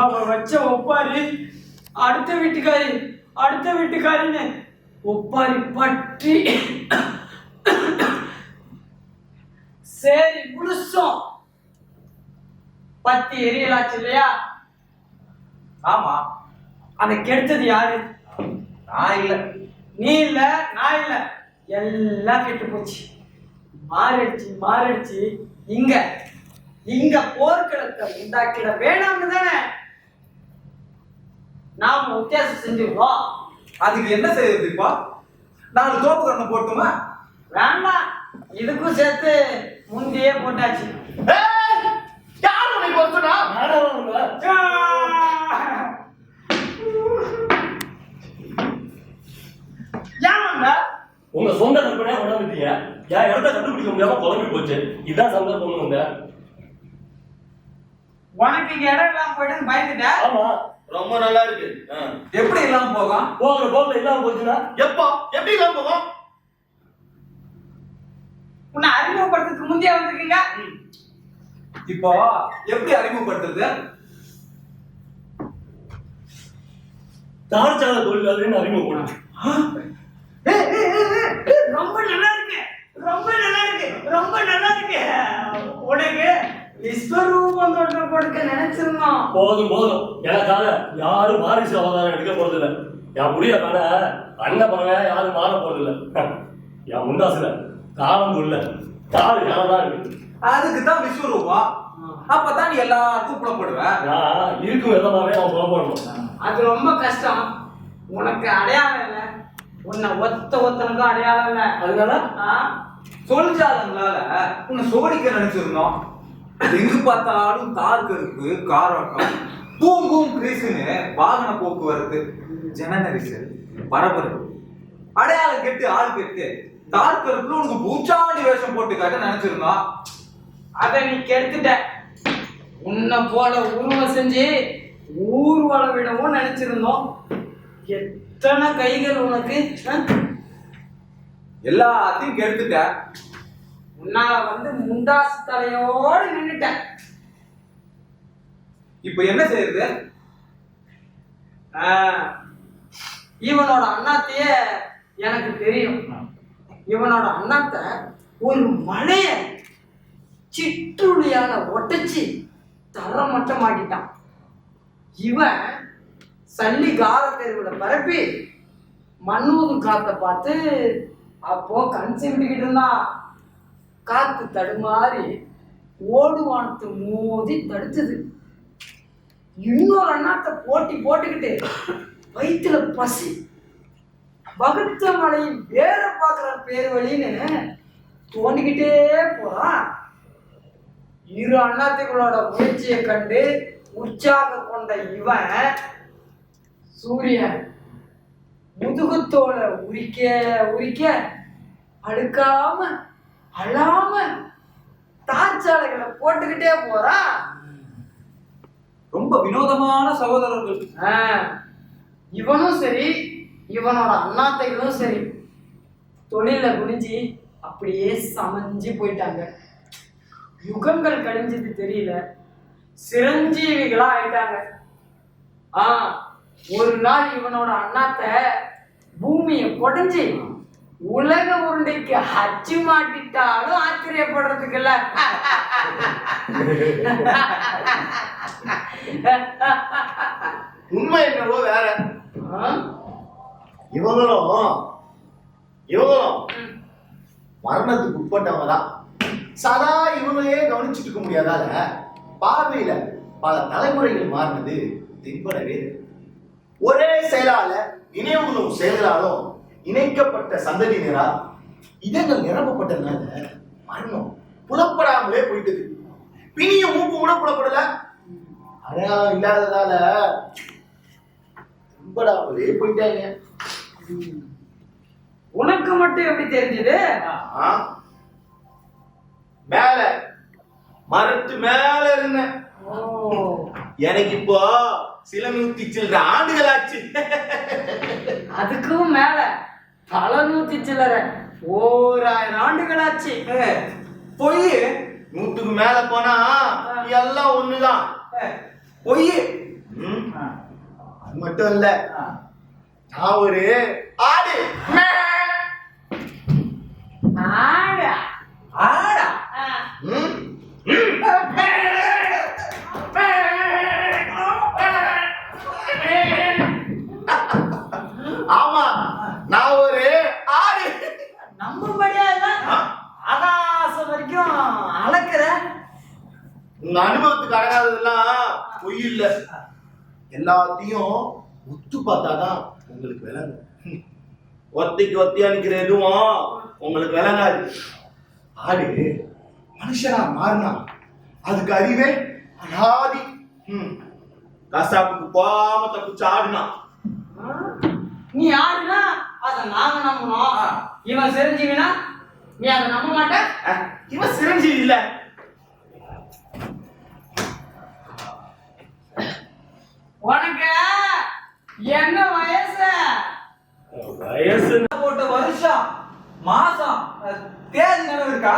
அவ வச்ச ஒப்பாரி அடுத்த வீட்டுக்காரின்னு ஒப்பாரி பற்றி சரி முழுசும் பத்தி எரியலாச்சு இல்லையா? ஆமா. அதை கெடுத்தது யாரு? நான் இல்ல. நீ இல்ல, நான் இல்ல, எல்லாம் கெட்டு போச்சு. மாறிடுச்சு இங்க இங்க போர்க்களத்தை உண்டாக்கிட வேணாம்னு தானே நாம வித்தியாசம் செஞ்சிருக்கோம். அதுக்கு என்ன செய்யறது இப்போ? 4 தோப்பு கண்ணை போட்டுமா? வேண்டாம், இதுக்கும் சேர்த்து முந்தையே போட்டாச்சு. யார் உன்னை பொறுத்துனா ஏன் உங்க சொந்த கற்பனையா உணர்ந்துட்டீங்க. என் இடத்த கண்டுபிடிக்க முடியாம குழம்பி போச்சு. இதான் சந்தர்ப்பம் உங்க. உனக்கு இங்க இடம் இல்லாம போயிட்டு பயந்துட்ட? ஆமா, ரொம்ப நல்லா இருக்கு. எப்படி இல்லாம போகும்? போகிற போகல இல்லாம போச்சுன்னா எப்படி இல்லாம போகும்? உன்னை அறிமுகப்படுத்துறதுக்கு முந்தைய வந்திருக்கீங்க. இப்போ எப்படி அறிமுகப்படுத்துறது? தாழ்ச்சால தொழிலாளர்னு அறிமுகம். ரொம்ப நல்லா இருக்கு, ரொம்ப நல்லா இருக்கு, ரொம்ப நல்லா இருக்கு. உனக்கு விஸ்வரூபம் தோற்றம் கொடுக்க நினைச்சிருந்தோம். போதும் எனக்காக யாரும் வாரிசு அவதாரம் எடுக்க போறது இல்லை. என் முடிய காண அண்ணன் பறவை யாரும் மாற போறது இல்லை. என் முண்டாசுல காலம் இல்ல, காடு யாரதான் இருக்கு. அதுக்கு தான் விஸ்வரூபம். அப்பதான் நீ எல்லாருக்கும் புலப்படுவ. நான் இருக்கும் விதமாவே அவன் புலப்படணும். அது ரொம்ப கஷ்டம். உனக்கு அடையாளம் இல்லை, உன்னை ஒத்தனுக்கும் அடையாளம் இல்லை. அதனால சொல்ஜாலங்களால உன்னை சோடிக்க நினைச்சிருந்தோம். எங்கு பார்த்தாலும் தார் கருப்பு, காரக்கம், பூம் பூம் கிரீஸ்னு வாகன போக்குவரத்து, ஜன நெரிசல், பரபரப்பு, அடையாளம் கெட்டு ஆள் கெட்டு தார் கருப்புல உனக்கு பூச்சாண்டி வேஷம் போட்டு காட்ட நினைச்சிருந்தோம். அதை நீ கெடுத்துட்ட. உன்னை போல உருவம் செஞ்சு ஊர்வலம் விடவும் நினைச்சிருந்தோம். எத்தனை கைகள் உனக்கு! எல்லாத்தையும் கெடுத்துட்ட. உன்னால முண்டாசு தலையோடு நின்னுட்ட. இப்ப என்ன செய்யுது? இவனோட அண்ணாத்தைய எனக்கு தெரியும். இவனோட அண்ணாத்த ஒரு மலைய சிற்றுளியால ஒட்டச்சு தரமட்டமாக்கிட்டான். இவன் சல்லி கார தெருவுல பரப்பி மண்ணூதும் காத்த பார்த்து அப்போ கண் சிமிட்டிக்கிட்டு இருந்தான். காத்து தடுமாறி ஓடுவானத்து மோதி தடுத்தது. இன்னொரு அண்ணாத்த போட்டுக்கிட்டு வயிற்றுல பசி வகுத்த மலையில் வேற பார்க்குற பேர் வழின்னு தோண்டிக்கிட்டே போறான். 2 அண்ணாத்துகளோட முயற்சியை கண்டு உற்சாகம் கொண்ட இவன் சூரியன் முதுகுத்தோட உரிக்க அடுக்காம அழாம தார்ச்சாலைகளை போட்டுக்கிட்டே போறான். ரொம்ப வினோதமான சகோதரர்கள். இவனும் சரி, இவனோட அண்ணாத்தைகளும் சரி, தொழில குனிஞ்சி அப்படியே சமைஞ்சு போயிட்டாங்க. யுகங்கள் கழிஞ்சது தெரியல, சிரஞ்சீவிகளா ஆயிட்டாங்க. ஒரு நாள் இவனோட அண்ணாத்த பூமியை கொடைஞ்சு உலக உருண்டைக்கு அச்சு மாட்டிட்டாலும் ஆச்சரியப்படுறதுக்கு இல்ல. உண்மை என்னவோ வேற. இவங்களும் மரணத்துக்கு உட்பட்டவங்க தான். சதா இவங்களையே கவனிச்சுட்டு இருக்க முடியாதால பார்வையில பல தலைமுறைகள் மாறினது தென்படவே. ஒரே செயலால நினைவுகளும் செயல்களாலும் இணைக்கப்பட்ட சந்ததியினரா இதங்கள் நிரப்பப்பட்டதுனால மரணம் புலப்படாமலே போயிட்டது. பிணியும் மூப்பு கூட புலப்படல. அடையாளம் இல்லாததால தென்படாமலே போயிட்டாங்க. உனக்கு மட்டும் எப்படி தெரிஞ்சது? மேல மரத்து மேல இருந்த எனக்கு இப்போ சில 100 சில்லற ஆண்டுகள் ஆச்சு. அதுக்கும் மேல பல 100 சில்லற 1000 ஆண்டுகள் ஆச்சு. பொய் 100க்கு மேல போனா எல்லாம் ஒண்ணுதான். பொய் அது மட்டும் இல்ல, நான் ஒரு ஆடு. ஆடா ஆடா ஆமா, நான் ஒரு ஆடு. நம்பும்படியா இல்ல? எல்லாத்தையும் ஒத்து பார்த்தாதான் உங்களுக்கு விளங்கும். ஒத்திக்கு ஒத்தியா நிக்கிற எதுவும் உங்களுக்கு விளங்காது. ஆடு மனுஷனா மாறினா அதுக்கு அறிவே அனாதி. கசாப்புக்கு போகாம தப்பிச்சு ஆடுனா. நீ ஆடுனா அத நாங்க நம்பணும். இவன் சிரஞ்சீவினா நீ அதை நம்ப மாட்ட. இவன் சிரஞ்சீவி இல்ல. உனக்கு என்ன வயசு? வயசு போட்ட வருஷம் மாசம் தேதி நினைவு இருக்கா?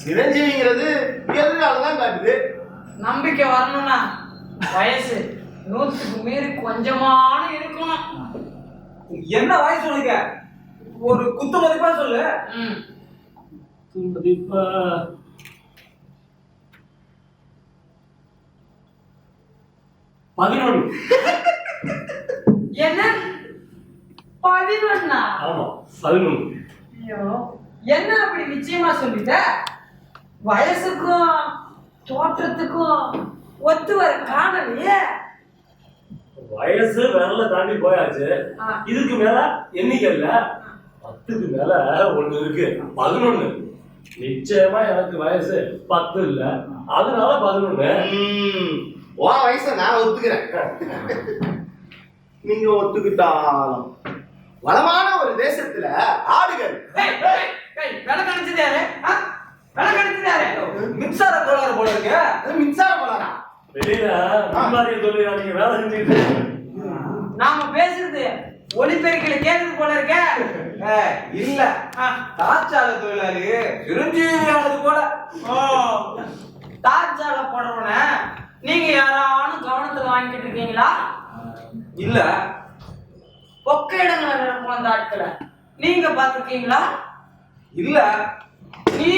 சிரஞ்சீவிங்கிறது எதுனாலதான் காட்டுது. நம்பிக்கை வரணும்னா வயசு 100க்கு மீறி கொஞ்சமான இருக்கணும். என்ன வயசு உனக்கு? ஒரு குத்து மதிப்பா சொல்லு. மதிப்பா 11. என்ன 11? ஆமா 11. ஐயோ, என்ன அப்படி நிச்சயமா சொல்லிட்ட? வயசுக்கும் தோற்றத்துக்கும் ஒத்து வர காணலையே. வயசு விரல தாண்டி போயாச்சு. இதுக்கு மேல எண்ணிக்கை இல்ல. 10க்கு மேல ஒண்ணு இருக்கு 11. நிச்சயமா எனக்கு வயசு 10 இல்ல, அதனால 11. உன் வயசை நான் ஒத்துக்கிறேன். நீங்க ஒத்துக்கிட்டாலும் வளமான ஒரு தேசத்துல ஆடுகள் விலை கணிச்சது யாரு? விலை கணிச்சது யாரு? மின்சார கோளாறு போல இருக்கு. மின்சார போலாரா? வெளியில முன்னாடியே சொல்லி நீங்க வேலை செஞ்சுக்கிட்டு நாம பேசுறது ஒலிபெருக்கில கேக்குது போல இருக்க. இல்ல, தாச்சால தொழிலாளி சிரஞ்சீவியானது போல. தாச்சால போடுறவன நீங்க யாராலும் கவனத்துல வாங்கிட்டு இருக்கீங்களா? இல்ல. பொக்க இடங்களை நிரப்பும் அந்த ஆட்களை நீங்க பாத்துருக்கீங்களா? இல்ல. நீ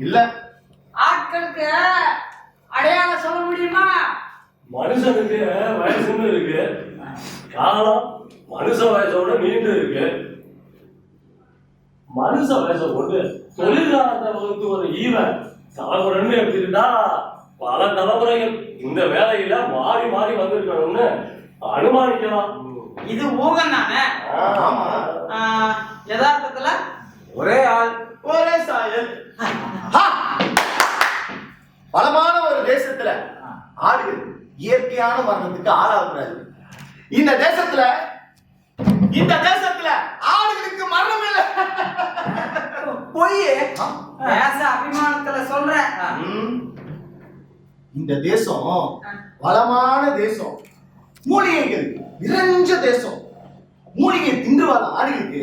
இல்ல. ஆட்களுக்கு அடையாளம் சொல்ல முடியுமா? மனுஷனுக்கு வயசுன்னு இருக்கு, காலம் மனுஷ வயசோட நீண்டு இருக்கு. மனுஷ வயசை கொண்டு தொழிற்காலத்தை வகுத்து ஒரு ஈவன் தலைமுறைன்னு எடுத்துக்கிட்டா பல தலைமுறைகள் இந்த வேலையில மாறி மாறி வந்திருக்கணும்னு அனுமானிக்கலாம். இது ஊகம் தானே. யதார்த்தத்துல ஒரே ஆள் ஒரே சாயல். பலமான ஒரு தேசத்துல ஆடுகள் இயற்கையான மரணத்துக்கு ஆளாகக்கூடாது. இந்த தேசத்துல ஆடுகளுக்கு மரணம் இல்லை. பொய். பேச அபிமானத்துல சொல்ற. இந்த தேசம் வளமான தேசம், மூலிகைகள் நிறைஞ்ச தேசம். மூலிகை தின்று வர ஆடுகளுக்கு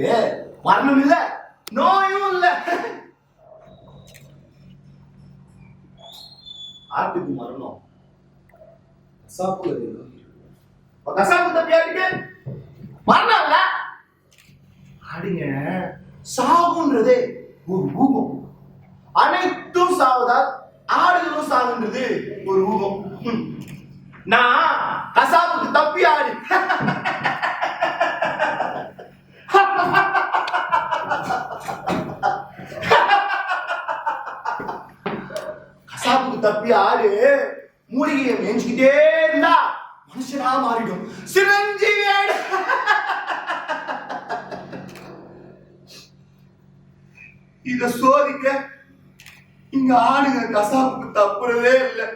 மரணம் இல்ல, நோயும் இல்ல. ஆட்டுக்கு மரணம் கசாப்பு தப்பியாட்டுக்கு மரணம் இல்ல. ஆடுங்க சாகுன்றதே ஒரு ஊகம். அனைத்தும் சாவதால் ஆடுகளும் சாகுன்றது ஒரு ஊகம். நான் கசாப்புக்கு தப்பி ஆடு. கசாப்புக்கு தப்பி ஆடு மூலிகையை மேய்ஞ்சிக்கிட்டே இருந்தா மனுஷனா மாறிடும். சிரஞ்சீவி ஆடு. இத சோதிக்க இங்க ஆடுங்க கசாப்புக்கு தப்புறதே இல்லை.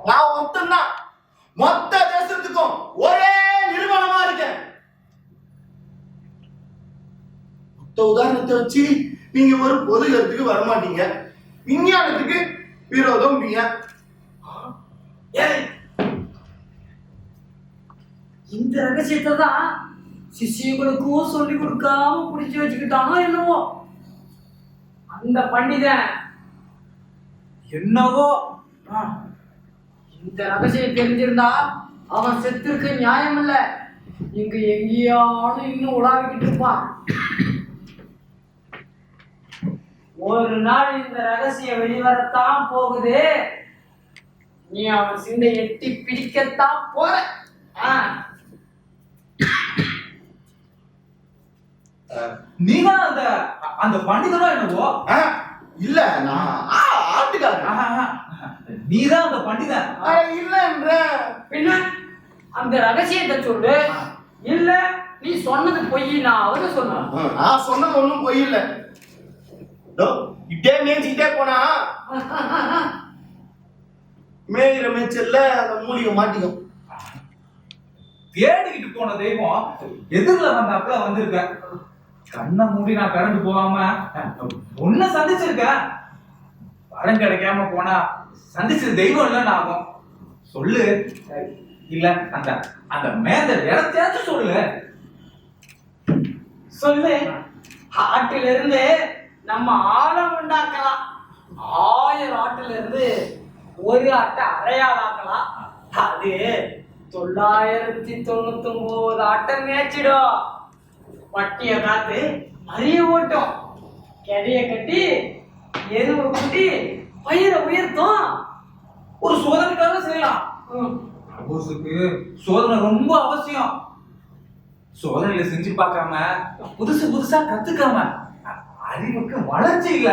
நான் ஒருத்தன்தான் மொத்த தேசத்துக்கும் ஒரே நிறுவனமா இருக்கேன். மொத்த உதாரணத்தை வச்சு நீங்க ஒரு பொது கருத்துக்கு வரமாட்டீங்க. விஞ்ஞானத்துக்கு விரோதம். இந்த ரகசியத்தை தான் சிஷியங்களுக்கும் சொல்லி கொடுக்காம புடிச்சு வச்சுக்கிட்டானோ என்னவோ அந்த பண்டிதன். என்னவோ இந்த ரகசியம் தெரிஞ்சிருந்தா அவன் செத்துருக்கு நியாயம் இல்ல. இங்க எங்கேயாலும் இன்னும் உலாவிக்கிட்டு இருப்பான். ஒரு நாள் இந்த ரகசியம் வெளிவரத்தான் போகுது. நீ அவன் சிந்தை எட்டி பிடிக்கத்தான் போற. நீதான் அந்த அந்த பண்டிதரோ என்னவோ? இல்ல நான் ஆட்டுக்காரன். நீதான் அந்த பண்டிதன். இல்லன்ற பின்ன அந்த ரகசியத்தை சொல்லு. இல்ல நீ சொன்னது பொய், நான் அவரை சொன்னேன். நான் சொன்னது ஒண்ணும் பொய் இல்ல. இப்படியே மேய்ச்சிக்கிட்டே போனா மேய்கிற மேய்ச்சல்ல அந்த மூலிகை மாட்டிக்கும். தேடிக்கிட்டு போன தெய்வம் எதிரில் வந்தாப்புல வந்திருக்க. கண்ணை மூடி நான் கரண்ட் போகாம ஒன்ன சந்திச்சிருக்கேன். வரம் கிடைக்காம போனா சந்திச்சது தெய்வம் இல்லைன்னு ஆகும். சொல்லு. இல்ல அந்த அந்த மேந்த இடத்தையாச்சும் சொல்லு. சொல்லு. ஆட்டில இருந்து நம்ம ஆழம் உண்டாக்கலாம். 1000 ஆட்டுல இருந்து ஒரு ஆட்டை அரையாளாக்கலாம். அது 999 ஆட்டை மேய்ச்சிடும். வட்டிய காத்து மறிய ஓட்டும். கெடைய கட்டி எருவை கூட்டி பயிரை உயர்த்தும். ஒரு சோதனைக்காக செய்யலாம். பிரபோஸுக்கு சோதனை ரொம்ப அவசியம். சோதனையில செஞ்சு பார்க்காம புதுசு புதுசா கத்துக்காம அறிவுக்கு வளர்ச்சி இல்ல.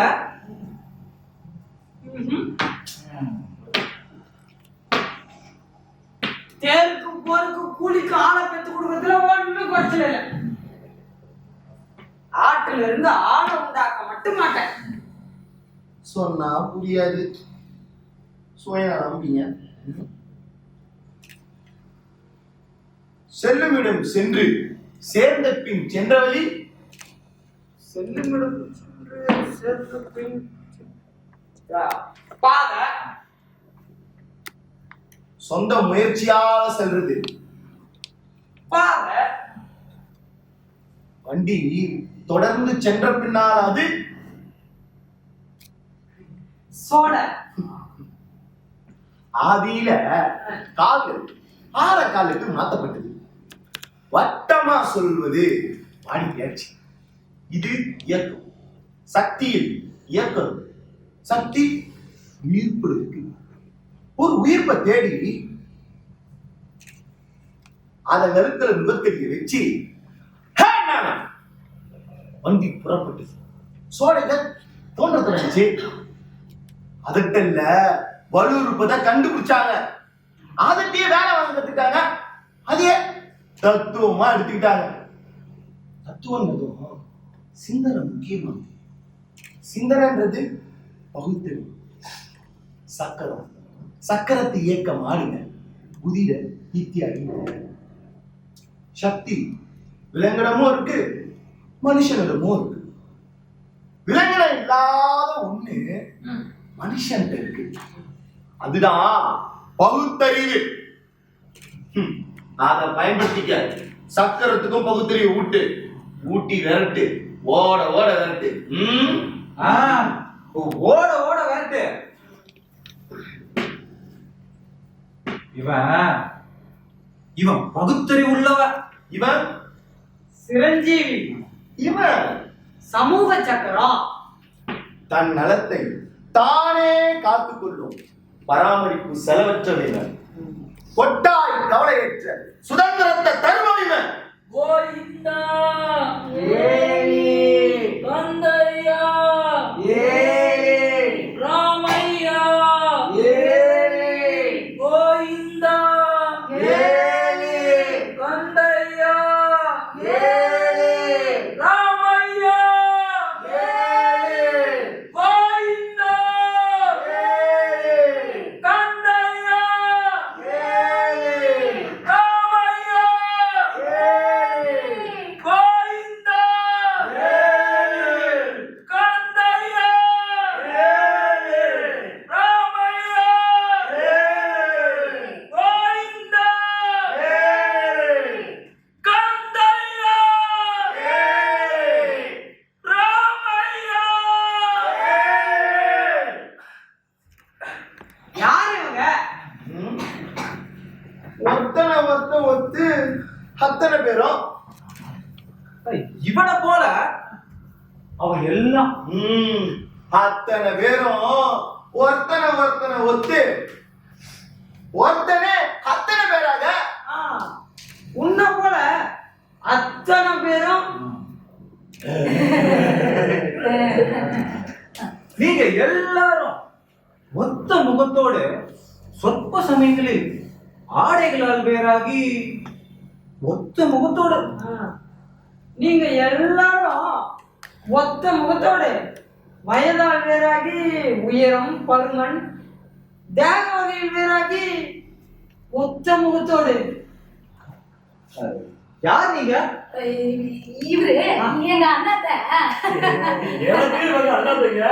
தேருக்கு போருக்கு கூலிக்கு ஆளை பெற்று கொடுக்கறதுல ஒண்ணும் குறைச்சல இல்லை. ஆட்டுல இருந்து ஆளை உண்டாக்க மட்டும் மாட்டேன். சொன்னா புரியாது. சுய நம்பிங்க. செல்லுமிடம் சென்று சேர்ந்த பின் சென்ற வழி செல்லுமிடம் சென்று சேர்ந்த பின் பாதை. சொந்த முயற்சியால செல்றது பாதை. வண்டி தொடர்ந்து சென்ற பின்னால் அது சோடை. ஆதியில கால்கள் ஆற காலுக்கு மாற்றப்பட்டது. வட்டமா சொல்வது வாடிக்கையாச்சு. இது இயக்கம். சக்தியில் இயக்கம். சக்தி உயிர்ப்பு இருக்கு. ஒரு உயிர்ப்பை தேடி அதை நெருக்கிற விபத்துக்கு வச்சு வண்டி புறப்பட்டது. சோடைகள் தோன்றதுச்சு. அதற்கல்ல வலு இருப்பதை கண்டுபிடிச்சாங்க. அதட்டியே வேலை வாங்க கத்துட்டாங்க. அதே தத்துவமா எடுத்துக்கிட்டாங்க. தத்துவம் சிந்தனை முக்கியமானது. சிந்தனைன்றது பகுத்தறிவு. சக்கரம். சக்கரத்தை இயக்கம் ஆடுங்க. புதிர இத்தியாதி. சக்தி விலங்கிடமும் இருக்கு, மனுஷனிடமும் இருக்கு. விலங்கிடம் இல்லாத ஒண்ணு மனுஷன் இருக்கு. அதுதான் பகுத்தறிவு. அதை பயன்படுத்திக்க. சக்கரத்துக்கும் பகுத்தறிவு ஊட்டு. ஊட்டி விரட்டு. ஓட ஓட விரட்டு. ஓட ஓட விரட்டு. இவன் பகுத்தறிவு உள்ளவன். இவன் சிரஞ்சீவி. இவன் சமூக சக்கரம். தன் நலத்தை தானே காத்துக்கொள்ளும் பராமரிப்பு செலவற்றவன். கொட்டாய் கவலையற்ற சுதந்திரத்தை தருபவன். கோவிந்தா கந்தையா ராமையா கோவிந்தா கந்தையா ராமையா கோவிந்தா கந்தையா ராமையா கோவிந்தா கந்தையா ராமையா கோவிந்தா கந்தையா ராமையா. யாரு இவங்க? ஒத்தனை ஒத்து அத்தனை பேரும் இவனை போல அவன் எல்லாம் அத்தனை பேரும் ஒருத்தனை ஒத்து ஒருத்தனே அத்தனை பேராக. உன்ன போல அத்தனை பேரும் நீங்க எல்லாரும் ஒத்த முகத்தோடு சொற்ப சமயங்களில் ஆடைகளால் வேறாகி ஒத்த முகத்தோடு நீங்க எல்லாரும் ஒத்த முகத்தோடு வயதால் வேறாகி உயரம் பருமன் தேக வகையில் வேறாகி ஒத்த முகத்தோடு யார் நீங்க? இவரு எங்க அண்ணாத்த. எனக்கு இவங்க அண்ணாத்தங்க.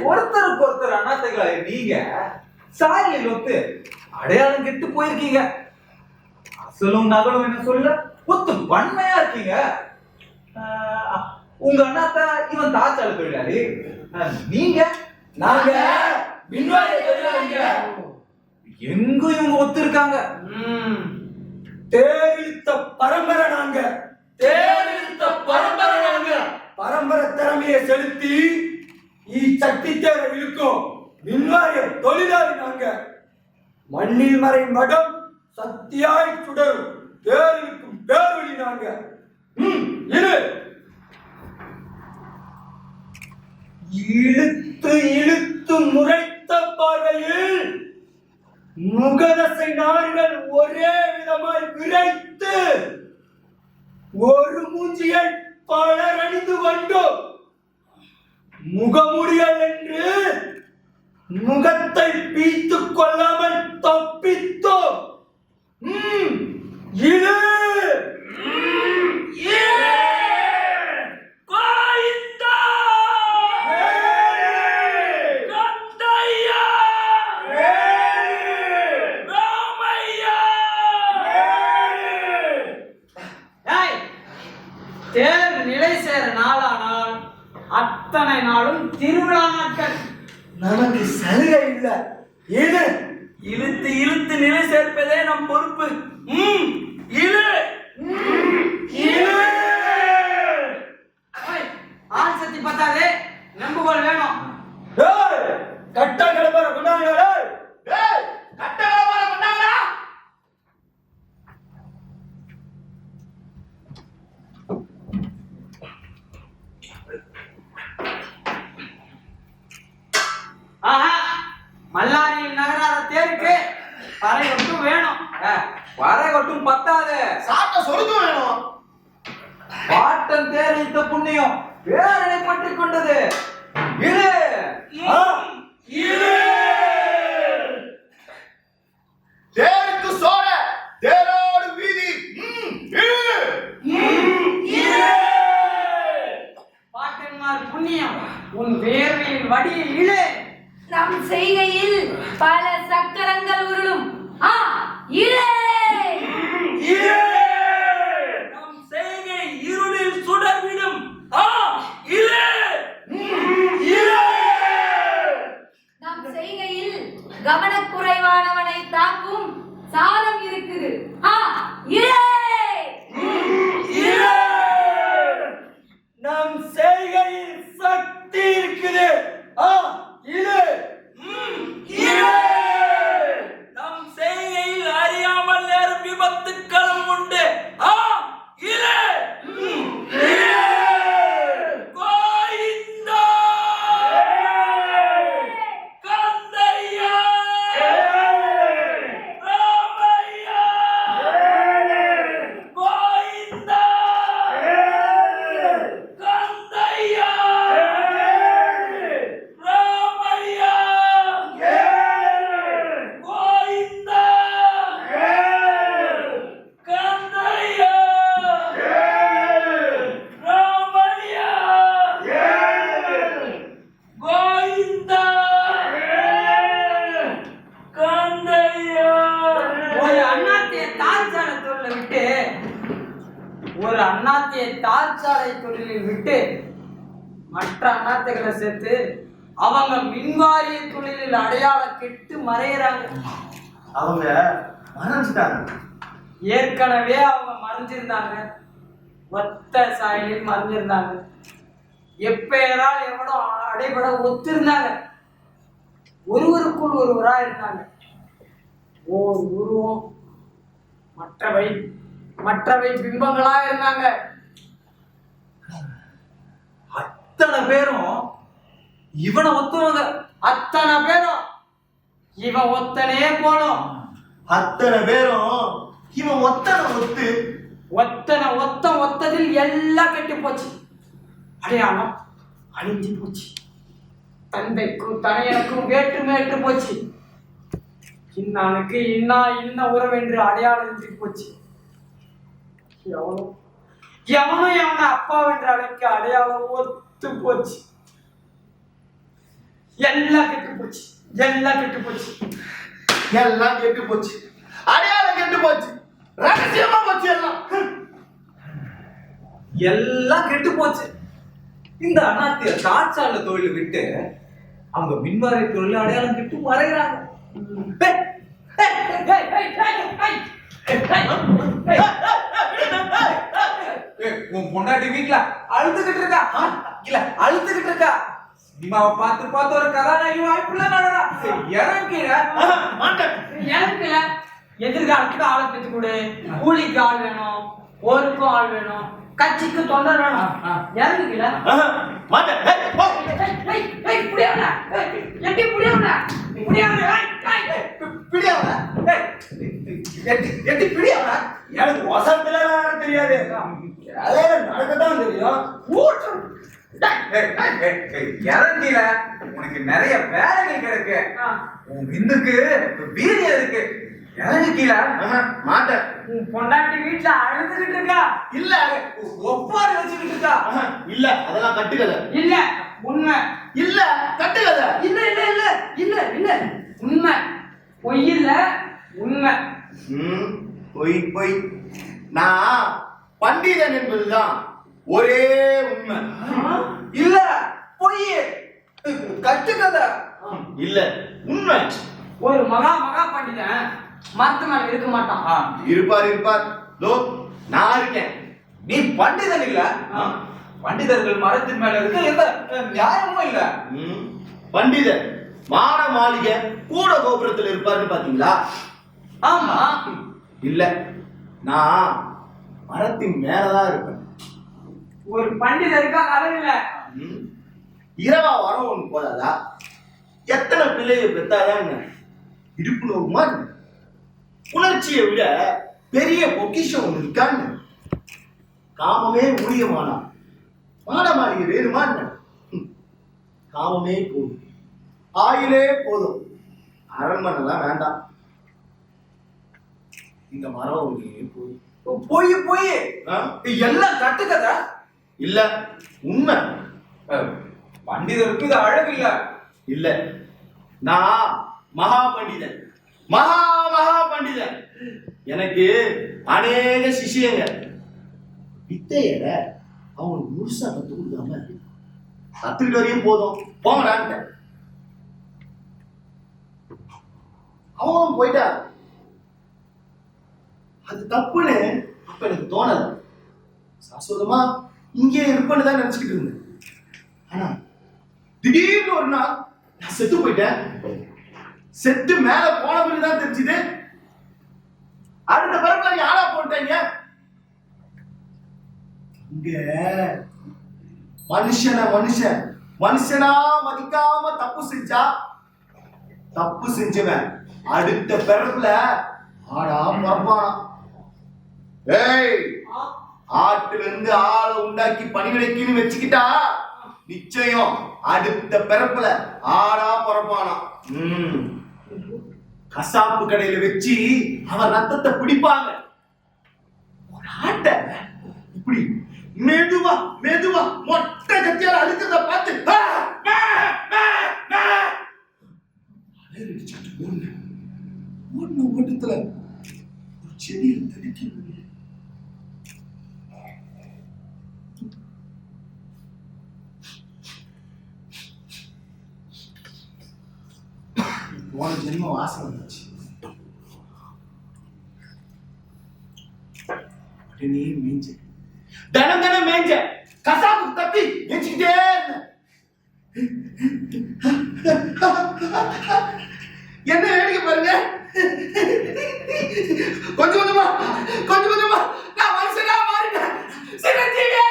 ஒருத்தருக்கு ஒருத்தர் அண்ணாத்தைகளா நீங்க சாயலில் ஒத்து அடையாளம் கெட்டு போயிருக்கீங்க. அசலும் நகலும் என்ன சொல்ல ஒத்து வன்மையா இருக்கீங்க. உங்க அண்ணாத்த இவன் தாச்சால தொழிலாளி, நீங்க நாங்க மின்வாரிய தொழிலாளிங்க. எங்க இவங்க ஒத்து இருக்காங்க. தேரிழுத்த பரம்பரை நாங்க. தேரிழுத்த பரம்பரை நாங்க. பரம்பரை திறமையை செலுத்தி சக்தி தேர இழுக்கும் மின்வாரிய தொழிலாளி நாங்க. மண்ணில் மறை மடம் சக்தியாய் சுடரும் தேரிழுக்கும் பேரொழி நாங்க. இரு இழுத்து இழுத்து முறைத்த பார்வையில் முகதசை நார்கள் ஒரே விதமாய் விரைத்து ஒரு மூஞ்சியை பலர் அணிந்து கொண்டோம். முகமுடியல் என்று முகத்தை பீத்துக் கொள்ளாமல் தப்பித்தோம். இது தேர் நிலை சேர நாளானால் அத்தனை நாளும் திருவிழா நாட்கள். நமக்கு சலுகை இல்ல. இது இழுத்து இழுத்து நிலை சேர்ப்பதே நம் பொறுப்பு. இழு ஆள் சக்தி பத்தாதே, நம்புகோல் வேணும். கட்டா கிளம்புற கொண்டாங்க. கட்டா கிளம்புற கொண்டாங்க. மல்லாரியில் நகராத தேருக்கு பறை கொட்டும் வேணும். வரை கொட்டும் பத்தாது, சாட்ட சொருக்கம் வேணும். பாட்டன் தேர் இழுத்த புண்ணியம் பேரனை பற்றிக் கொண்டது. இரு தேருக்கு சோழ தேரோடு வீதி. பாட்டன்மார் புண்ணியம் உன் வேர்வையில் வடியில் இழு. நம் செய்கையில் பல சக்கரங்கள் உருளும். இழே நம் செய்கை இருளில் சுடர்விடும். நம் செய்கையில் கவனக்குறைவானவனை தாக்கும் சாலம் இருக்குது. இழே நம் செய்கையில் சக்தி இருக்குது. இது நம் செய்கையில் அறியாமல் நேரும் விபத்துக்களும் உண்டு. கோயிந்தா கந்தையா ராமையா கோயிந்தா கந்தையா ராமையா கோயிந்தா கந்தையா ராமையா கோயிந்தா கந்தையா. ஒரு அண்ணாத்திய தாழ்ச்சாலை தொழிலை விட்டு மற்ற அண்ணாத்தைகளை சேர்த்து அவங்க மின்வாரிய தொழிலில் அடையாளம் கெட்டு மறையிறாங்க. அவங்க மறைஞ்சிட்டாங்க. ஏற்கனவே அவங்க மறைஞ்சிருந்தாங்க, ஒத்த சாயலில் மறைஞ்சிருந்தாங்க. எப்பெயரால் எவனோ அடைபட ஒத்திருந்தாங்க. ஒருவருக்குள் ஒருவரா இருந்தாங்க. ஓர் உருவம், மற்றவை பிம்பங்களா இருந்தாங்க. இவனை ஒத்துவங்க அத்தனை பேரும் இவன் ஒத்தனே போனோம். அத்தனை பேரும் இவன் ஒத்தனை ஒத்து ஒத்தனை ஒத்ததில் எல்லாம் கெட்டு போச்சு. அடையாளம் அழிஞ்சு போச்சு. தந்தைக்கும் தனையனுக்கும் வேற்று போச்சு. இன்னானுக்கு இன்ன உறவு என்று அடையாளம் இன்றி போச்சு. எவனும் எவனை அப்பா என்று அழைக்க அடையாளம் ஒத்து போச்சு. எல்லாம் கெட்டு போச்சு. எல்லாம் கெட்டு போச்சு. எல்லாம் கெட்டு போச்சு. அடையாளம் கெட்டு போச்சு. ரகசியமா போச்சு. எல்லாம் கெட்டு போச்சு. இந்த அண்ணாத்திய காற்றால தொழில் விட்டு அவங்க மின்வாரி தொழில் அடையாளம் கெட்டு மறைகிறாங்க. உன் பொண்டாட்டி வீட்டுல அழுதுகிட்டு இருக்கா. இல்ல அழுதுகிட்டு இருக்கா. சினிமாவை பார்த்து ஒரு கதாநாயகி வாய்ப்புல நடரா. இறங்கிட எனக்குல எதிர்காலத்துக்கு ஆளை பெற்று கொடு. கூலிக்கு ஆள் வேணும், ஊருக்கும் ஆள் வேணும், கட்சிக்கு தொண்டர் வேணும். இறங்குல எனக்கு வசத்துல தெரியாது, நடக்கத்தான் தெரியும். இறங்கில உனக்கு நிறைய வேலைகள் கிடக்கு. உன் விந்துக்கு வீரியம் இருக்கு. இறங்கு கீழே. மாட்டேன். உன் பொண்டாட்டி வீட்டுல அழுதுகிட்டு இருக்கா. இல்ல ஒப்பாரி வச்சுக்கிட்டு இருக்கா. இல்ல அதெல்லாம் கட்டுக்கதை. இல்ல உண்மை. இல்ல கட்டுக்கதை. இல்ல இல்ல இல்ல இல்ல இல்ல உண்மை. பொய் இல்ல உண்மை. பொய் பொய். நான் பண்டிதன் என்பதுதான் ஒரே உண்மை. இல்ல பொய் கட்டுக்கதை. இல்ல உண்மை. ஒரு மகா பண்டிதன் மரத்து மேல இருக்க மாட்டான். இருப்பார். தோ நான் இருக்கேன். நீ பண்டிதன் இல்ல. பண்டிதர்கள் மரத்தின் மேல இருக்க எந்த நியாயமும் இல்ல. பண்டிதர் மாட மாளிகை கூட கோபுரத்தில் இருப்பாருன்னு பாத்தீங்களா? ஆமா. இல்ல நான் மரத்தின் மேலதான் இருப்பேன். ஒரு பண்டிதருக்கா கதை இல்ல. இரவா வரம் ஒண்ணு போதாதா? எத்தனை பிள்ளையை பெத்தாதான் இடுப்பு நோக்குமா? உணர்ச்சியை விட பெரிய பொக்கிஷம் ஒண்ணு இருக்கான்னு. காமமே ஊழியமானா மாட மாளிகை வேணுமா? காமமே போதும், ஆயிலே போதும், அரண்மனைலாம் வேண்டாம். இந்த மரம் ஒண்ணே போதும். பொய் எல்லாம் கட்டுக்கதை. இல்ல உண்மை. பண்டிதருக்கு இது அழகு இல்ல. இல்ல நான் மகா பண்டிதன். மகா பண்டிதன். எனக்கு அநேக சிஷியங்க. வித்தைய அவனுக்கு முழுசா கத்து கொடுக்காம கத்துக்கிட்டு வரையும் போதும் போங்கடான்ட்ட. அவனும் போயிட்டா. அது தப்புன்னு அப்ப எனக்கு தோணல. சாஸ்வதமா இங்கே இருப்பேன்னு தான் நினைச்சுக்கிட்டு இருந்தேன். ஆனா திடீர்னு ஒரு நாள் நான் செத்து போயிட்டேன். செத்து மேல போன பிறகுதான் தெரிஞ்சுது அடுத்த பிறப்புல யாரா போட்டீங்க. இங்க மனுஷனா மதிக்காம தப்பு செஞ்சவன் அடுத்த பிறப்புல ஆடா பிறப்பானா. ஏய், ஆட்டுல இருந்து ஆளை உண்டாக்கி பணிவிடைக்குன்னு வச்சுக்கிட்டா நிச்சயம் அடுத்த பிறப்புல ஆடா பிறப்பானா. கசாப்பு கடையில வச்சு அவன் ரத்தத்தை பிடிப்பாங்க. ஒரு ஆட்டை இப்படி மெதுவா மொட்டை கத்தியால அழுத்தத பார்த்து ஓட்டத்துல ஒரு செடியில் தடுக்கிறது. போன ஜென்ம வாசம் வந்துச்சு. உடனே மேஞ்ச தினம் மேஞ்ச கசாப்பு தப்பி மேய்ச்சிக்கிட்டே என்ன வேடிக்கை பாருங்க. கொஞ்சம் கொஞ்சமா நான் மனுஷனா மாறிட்டேன். சிரஞ்சீவி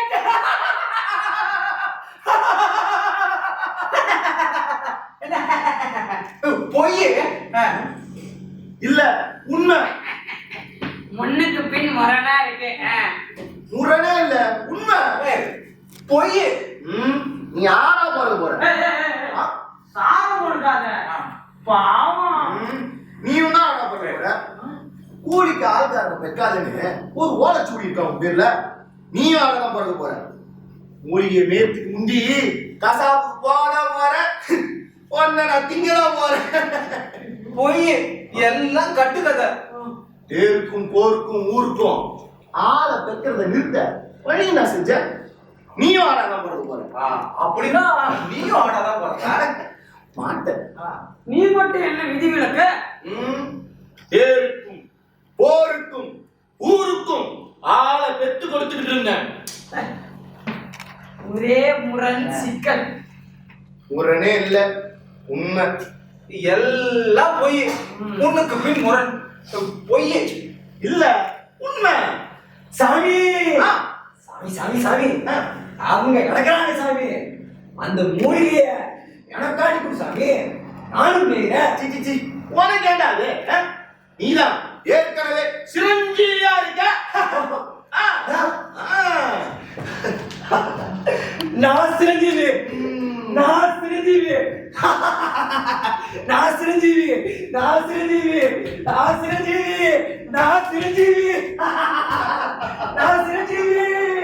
இல்ல உண்மை. முன்னுக்கு பின் முரணா இருக்கு. முரணே இல்ல உண்மை. பொய். நீ யாரா பார்க்க போற? சாபம் கொடுக்காத. பாவம். நீயும் தான் ஆடா பார்க்க போற. கூலிக்கு ஆள்காரங்க பெற்காதுன்னு ஒரு ஓலைச்சூடி இருக்கா உன் பேர்ல. நீயும் ஆடதான் பார்க்க போற. மூலிகை மேத்துக்கு முந்தி கசாப்புக்கு போகதான் போற. ஒன்ன நான் திங்கதான் போறேன். பொய். எல்லாம் கட்டுக்கதை. தேருக்கும் போருக்கும் ஊருக்கும் ஆளை பெக்கிறத நிறுத்த வழி நான் செஞ்சேன். நீயும் ஆடாதான் பார்க்க போற. அப்படின்னா நீயும் ஆடாதான் போற. மாட்டேன். நீ மட்டும் என்ன விதிவிலக்கு? தேருக்கும் போருக்கும் ஊருக்கும் ஆளை பெத்து கொடுத்துக்கிட்டு இருந்தேன். ஒரே முரண் சிக்கல். முரணே இல்ல உண்மை. எல்லாம் பொய். முன்னுக்கு பின் முரண். பொய் இல்ல உண்மை. சாமி சாமி சாமி சாமி அவங்க கிடக்குறாங்க சாமி. அந்த மூலிகைய எனக்காடி கொடு சாமி. நானும் செய்கிறேன். உனக்கு ஏண்டாது? நீதான் ஏற்கனவே சிரஞ்சீவியா இருக்க. நான் சிரஞ்சீவி. நான் சிரஞ்சீவி. நான் சிரஞ்சீவி. நான் சிரஞ்சீவி. நான் சிரஞ்சீவி. நான் சிரஞ்சீவி. நான் சிரஞ்சீவி.